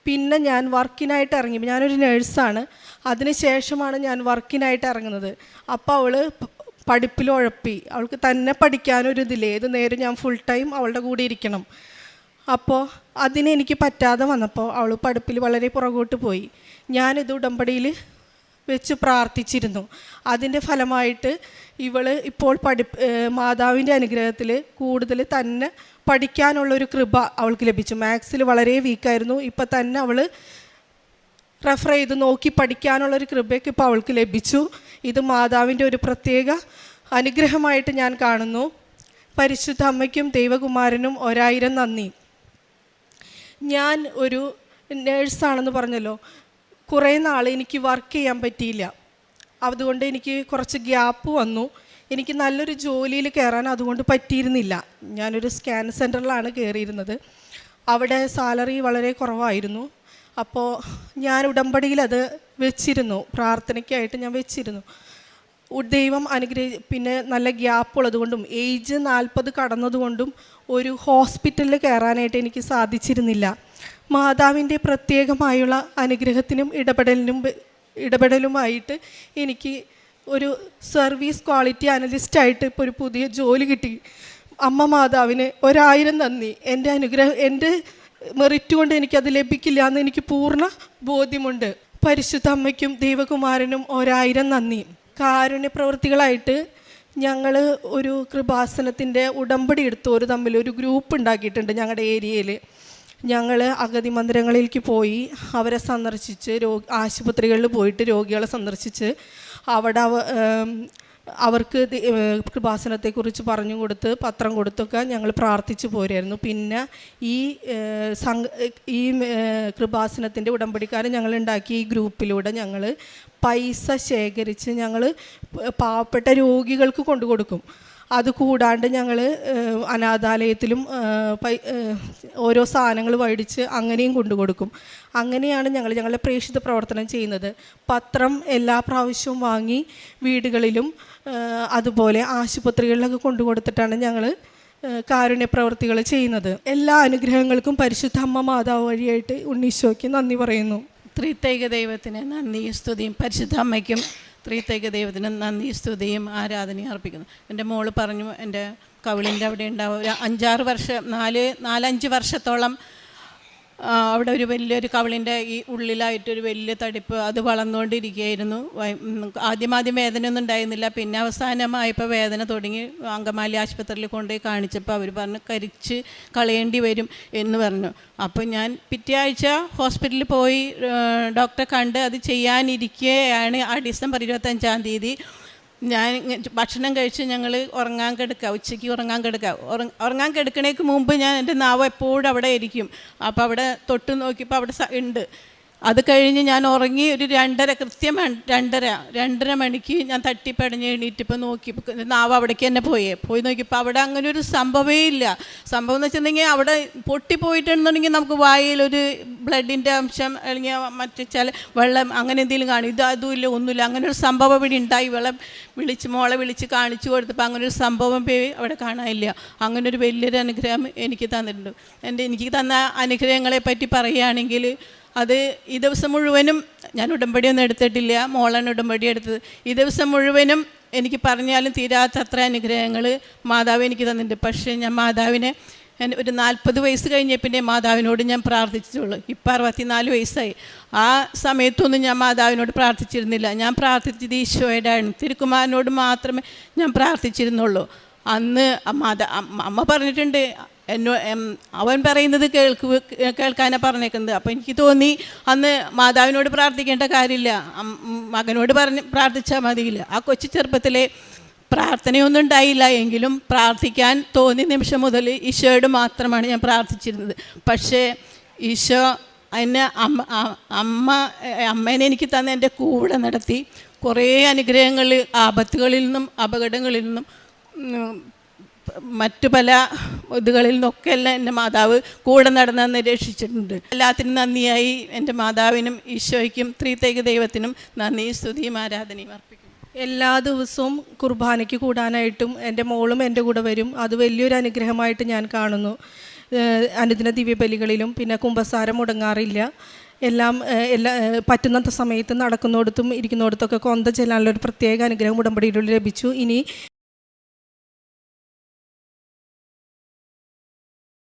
പിന്നെ ഞാൻ വർക്കിനായിട്ട് ഇറങ്ങി. ഞാനൊരു നേഴ്സാണ്. അതിനുശേഷമാണ് ഞാൻ വർക്കിനായിട്ട് ഇറങ്ങുന്നത്. അപ്പോൾ അവൾ പഠിപ്പിൽ ഉഴപ്പി. അവൾക്ക് തന്നെ പഠിക്കാനൊരിതില്ല. ഏത് നേരം ഞാൻ ഫുൾ ടൈം അവളുടെ കൂടെ ഇരിക്കണം. അപ്പോൾ അതിനെനിക്ക് പറ്റാതെ വന്നപ്പോൾ അവൾ പഠിപ്പിൽ വളരെ പുറകോട്ട് പോയി. ഞാനിത് ഉടമ്പടിയിൽ വെച്ച് പ്രാർത്ഥിച്ചിരുന്നു. അതിൻ്റെ ഫലമായിട്ട് ഇവൾ ഇപ്പോൾ മാതാവിൻ്റെ അനുഗ്രഹത്തിൽ കൂടുതൽ തന്നെ പഠിക്കാനുള്ളൊരു കൃപ അവൾക്ക് ലഭിച്ചു. മാത്സിൽ വളരെ വീക്കായിരുന്നു. ഇപ്പം തന്നെ അവൾ റെഫർ ചെയ്ത് നോക്കി പഠിക്കാനുള്ളൊരു കൃപയൊക്കെ ഇപ്പോൾ അവൾക്ക് ലഭിച്ചു. ഇത് മാതാവിൻ്റെ ഒരു പ്രത്യേക അനുഗ്രഹമായിട്ട് ഞാൻ കാണുന്നു. പരിശുദ്ധ അമ്മയ്ക്കും ദൈവകുമാരനും 1000 നന്ദി. ഞാൻ ഒരു നേഴ്സാണെന്ന് പറഞ്ഞല്ലോ. കുറേ നാൾ എനിക്ക് വർക്ക് ചെയ്യാൻ പറ്റിയില്ല. അതുകൊണ്ട് എനിക്ക് കുറച്ച് ഗ്യാപ്പ് വന്നു. എനിക്ക് നല്ലൊരു ജോലിയിൽ കയറാൻ അതുകൊണ്ട് പറ്റിയിരുന്നില്ല. ഞാനൊരു സ്കാൻ സെൻറ്ററിലാണ് കയറിയിരുന്നത്. അവിടെ സാലറി വളരെ കുറവായിരുന്നു. അപ്പോൾ ഞാൻ ഉടമ്പടിയിൽ അത് വെച്ചിരുന്നു, പ്രാർത്ഥനയ്ക്കായിട്ട് ഞാൻ വെച്ചിരുന്നു. ദൈവം പിന്നെ നല്ല ഗ്യാപ്പ് ഉള്ളതുകൊണ്ടും ഏജ് 40 കടന്നതുകൊണ്ടും ഒരു ഹോസ്പിറ്റലിൽ കയറാനായിട്ട് എനിക്ക് സാധിച്ചിരുന്നില്ല. മാതാവിൻ്റെ പ്രത്യേകമായുള്ള അനുഗ്രഹത്തിനും ഇടപെടലുമായിട്ട് എനിക്ക് ഒരു സർവീസ് ക്വാളിറ്റി അനലിസ്റ്റായിട്ട് ഇപ്പോൾ ഒരു പുതിയ ജോലി കിട്ടി. അമ്മ മാതാവിന് 1000 നന്ദി. എൻ്റെ അനുഗ്രഹം, എൻ്റെ മെറിറ്റ് കൊണ്ട് എനിക്കത് ലഭിക്കില്ല എന്ന് എനിക്ക് പൂർണ്ണ ബോധ്യമുണ്ട്. പരിശുദ്ധ അമ്മയ്ക്കും ദൈവകുമാരനും 1000 നന്ദി. കാരുണ്യ പ്രവൃത്തികളായിട്ട് ഞങ്ങൾ ഒരു കൃപാസനത്തിൻ്റെ ഉടമ്പടി എടുത്തവർ തമ്മിൽ ഒരു ഗ്രൂപ്പ് ഉണ്ടാക്കിയിട്ടുണ്ട് ഞങ്ങളുടെ ഏരിയയിൽ. ഞങ്ങൾ അഗതി മന്ദിരങ്ങളിലേക്ക് പോയി അവരെ സന്ദർശിച്ച്, ആശുപത്രികളിൽ പോയിട്ട് രോഗികളെ സന്ദർശിച്ച് അവിടെ അവർക്ക് കൃപാസനത്തെക്കുറിച്ച് പറഞ്ഞു കൊടുത്ത് പത്രം കൊടുത്തൊക്കെ ഞങ്ങൾ പ്രാർത്ഥിച്ചു പോരായിരുന്നു. പിന്നെ ഈ കൃപാസനത്തിൻ്റെ ഉടമ്പടിക്കാരൻ ഞങ്ങൾ ഉണ്ടാക്കിയ ഈ ഗ്രൂപ്പിലൂടെ ഞങ്ങൾ പൈസ ശേഖരിച്ച് ഞങ്ങൾ പാവപ്പെട്ട രോഗികൾക്ക് കൊണ്ടുകൊടുക്കും. അത് കൂടാണ്ട് ഞങ്ങൾ അനാഥാലയത്തിലും ഓരോ സാധനങ്ങൾ മേടിച്ച് അങ്ങനെയും കൊണ്ടുകൊടുക്കും. അങ്ങനെയാണ് ഞങ്ങളുടെ പ്രേക്ഷിത പ്രവർത്തനം ചെയ്യുന്നത്. പത്രം എല്ലാ പ്രാവശ്യവും വാങ്ങി വീടുകളിലും അതുപോലെ ആശുപത്രികളിലൊക്കെ കൊണ്ടുകൊടുത്തിട്ടാണ് ഞങ്ങൾ കാരുണ്യ പ്രവർത്തികൾ ചെയ്യുന്നത്. എല്ലാ അനുഗ്രഹങ്ങൾക്കും പരിശുദ്ധ അമ്മ മാതാവ് വഴിയായിട്ട് ഉണ്ണീശോയ്ക്ക് നന്ദി പറയുന്നു. ത്രിത്വൈക ദൈവത്തിന് നന്ദിയും സ്തുതിയും, പരിശുദ്ധ അമ്മയ്ക്കും ത്രിത്വൈക ദൈവത്തിന് നന്ദി സ്തുതിയും ആരാധനയും അർപ്പിക്കുന്നു. എൻ്റെ മോള് പറഞ്ഞു എൻ്റെ കവിളിൻ്റെ അവിടെ ഉണ്ടാവും ഒരു 4-5 വർഷത്തോളം അവിടെ ഒരു വലിയൊരു കവിളിൻ്റെ ഈ ഉള്ളിലായിട്ടൊരു വലിയ തടിപ്പ് അത് വളർന്നുകൊണ്ടിരിക്കുകയായിരുന്നു. ആദ്യം വേദനയൊന്നും ഉണ്ടായിരുന്നില്ല. പിന്നെ അവസാനമായപ്പോൾ വേദന തുടങ്ങി. അങ്കമാലി ആശുപത്രിയിൽ കൊണ്ടുപോയി കാണിച്ചപ്പോൾ അവർ പറഞ്ഞു കരിച്ച് കളയേണ്ടി വരും എന്ന് പറഞ്ഞു. അപ്പോൾ ഞാൻ പിറ്റേ ആഴ്ച ഹോസ്പിറ്റലിൽ പോയി ഡോക്ടറെ കണ്ട് അത് ചെയ്യാനിരിക്കുകയാണ്. ആ ഡിസംബർ 25-ാം തീയതി ഞാൻ ഭക്ഷണം കഴിച്ച് ഞങ്ങൾ ഉറങ്ങാൻ കിടക്കുക, ഉച്ചയ്ക്ക് ഉറങ്ങാൻ കിടക്കണേക്ക് മുമ്പ് ഞാൻ എൻ്റെ നാവ് എപ്പോഴും അവിടെ ഇരിക്കും. അപ്പോൾ അവിടെ തൊട്ട് നോക്കിയപ്പോൾ അവിടെ ഉണ്ട്. അത് കഴിഞ്ഞ് ഞാൻ ഉറങ്ങി ഒരു 2:30 കൃത്യം 2:30 മണിക്ക് ഞാൻ തട്ടിപ്പടഞ്ഞ് എണീറ്റിപ്പോൾ നോക്കിയപ്പോൾ നാവ് അവിടേക്ക് തന്നെ പോയി നോക്കിയപ്പോൾ അവിടെ അങ്ങനെ ഒരു സംഭവമേ ഇല്ല. സംഭവം എന്ന് വെച്ചിട്ടുണ്ടെങ്കിൽ അവിടെ പൊട്ടിപ്പോയിട്ടുണ്ടെന്നുണ്ടെങ്കിൽ നമുക്ക് വായിലൊരു ബ്ലഡിൻ്റെ അംശം അല്ലെങ്കിൽ മറ്റു ചില വെള്ളം അങ്ങനെ എന്തെങ്കിലും കാണും. അതുമില്ല, ഒന്നുമില്ല. അങ്ങനെ ഒരു സംഭവം ഇവിടെ ഉണ്ടായി. മോളെ വിളിച്ച് കാണിച്ചു കൊടുത്തപ്പോൾ അങ്ങനെ ഒരു സംഭവം അവിടെ കാണാനില്ല. അങ്ങനെ ഒരു വലിയൊരു അനുഗ്രഹം എനിക്ക് തന്നിട്ടുണ്ട്. എനിക്ക് തന്ന അനുഗ്രഹങ്ങളെ പറ്റി പറയുകയാണെങ്കിൽ അത് ഈ ദിവസം മുഴുവനും ഞാൻ ഉടമ്പടിയൊന്നും എടുത്തിട്ടില്ല, മോളാണ് ഉടമ്പടി എടുത്തത്. ഈ ദിവസം മുഴുവനും എനിക്ക് പറഞ്ഞാലും തീരാത്തത്ര അനുഗ്രഹങ്ങൾ മാതാവ് എനിക്ക് തന്നിട്ടുണ്ട്. പക്ഷേ ഞാൻ മാതാവിനെ ഒരു 40 വയസ്സ് കഴിഞ്ഞ പിന്നെ മാതാവിനോട് ഞാൻ പ്രാർത്ഥിച്ചിട്ടുള്ളൂ. ഇപ്പം 64 വയസ്സായി. ആ സമയത്തൊന്നും ഞാൻ മാതാവിനോട് പ്രാർത്ഥിച്ചിരുന്നില്ല. ഞാൻ പ്രാർത്ഥിച്ചത് ഈശോയുടെ തിരുക്കുമാരനോട് മാത്രമേ ഞാൻ പ്രാർത്ഥിച്ചിരുന്നുള്ളൂ. അന്ന് അമ്മ പറഞ്ഞിട്ടുണ്ട്, അവൻ പറയുന്നത് കേൾക്കാനാണ് പറഞ്ഞേക്കുന്നത്. അപ്പോൾ എനിക്ക് തോന്നി അന്ന് മാതാവിനോട് പ്രാർത്ഥിക്കേണ്ട കാര്യമില്ല, മകനോട് പ്രാർത്ഥിച്ചാൽ മതിയില്ല. ആ കൊച്ചു ചെറുപ്പത്തിലെ പ്രാർത്ഥനയൊന്നും ഉണ്ടായില്ല എങ്കിലും പ്രാർത്ഥിക്കാൻ തോന്നിയ നിമിഷം മുതൽ ഈശോയോട് മാത്രമാണ് ഞാൻ പ്രാർത്ഥിച്ചിരുന്നത്. പക്ഷേ ഈശോ എന്നെ അമ്മേനെ എനിക്ക് തന്ന എൻ്റെ കൂടെ നടത്തി കുറേ അനുഗ്രഹങ്ങൾ, ആപത്തുകളിൽ നിന്നും അപകടങ്ങളിൽ നിന്നും മറ്റു പല ഇതുകളിൽ നിന്നൊക്കെ എല്ലാം എൻ്റെ മാതാവ് കൂടെ നടന്ന് രക്ഷിച്ചിട്ടുണ്ട്. എല്ലാത്തിനും നന്ദിയായി എൻ്റെ മാതാവിനും ഈശോയ്ക്കും ത്രിത്വൈക ദൈവത്തിനും നന്ദി സ്തുതിയും ആരാധനയും അർപ്പിക്കുന്നു. എല്ലാ ദിവസവും കുർബാനയ്ക്ക് കൂടാനായിട്ടും എൻ്റെ മോളും എൻ്റെ കൂടെ വരും. അത് വലിയൊരു അനുഗ്രഹമായിട്ട് ഞാൻ കാണുന്നു. അനുദിന ദിവ്യബലികളിലും പിന്നെ കുമ്പസാരം മുടങ്ങാറില്ല. എല്ലാം പറ്റുന്ന സമയത്ത് നടക്കുന്നിടത്തും ഇരിക്കുന്നിടത്തൊക്കെ കൊന്ത ചെല്ലാനുള്ള ഒരു പ്രത്യേക അനുഗ്രഹം ഉടമ്പടിയിലൂടെ ലഭിച്ചു. ഇനി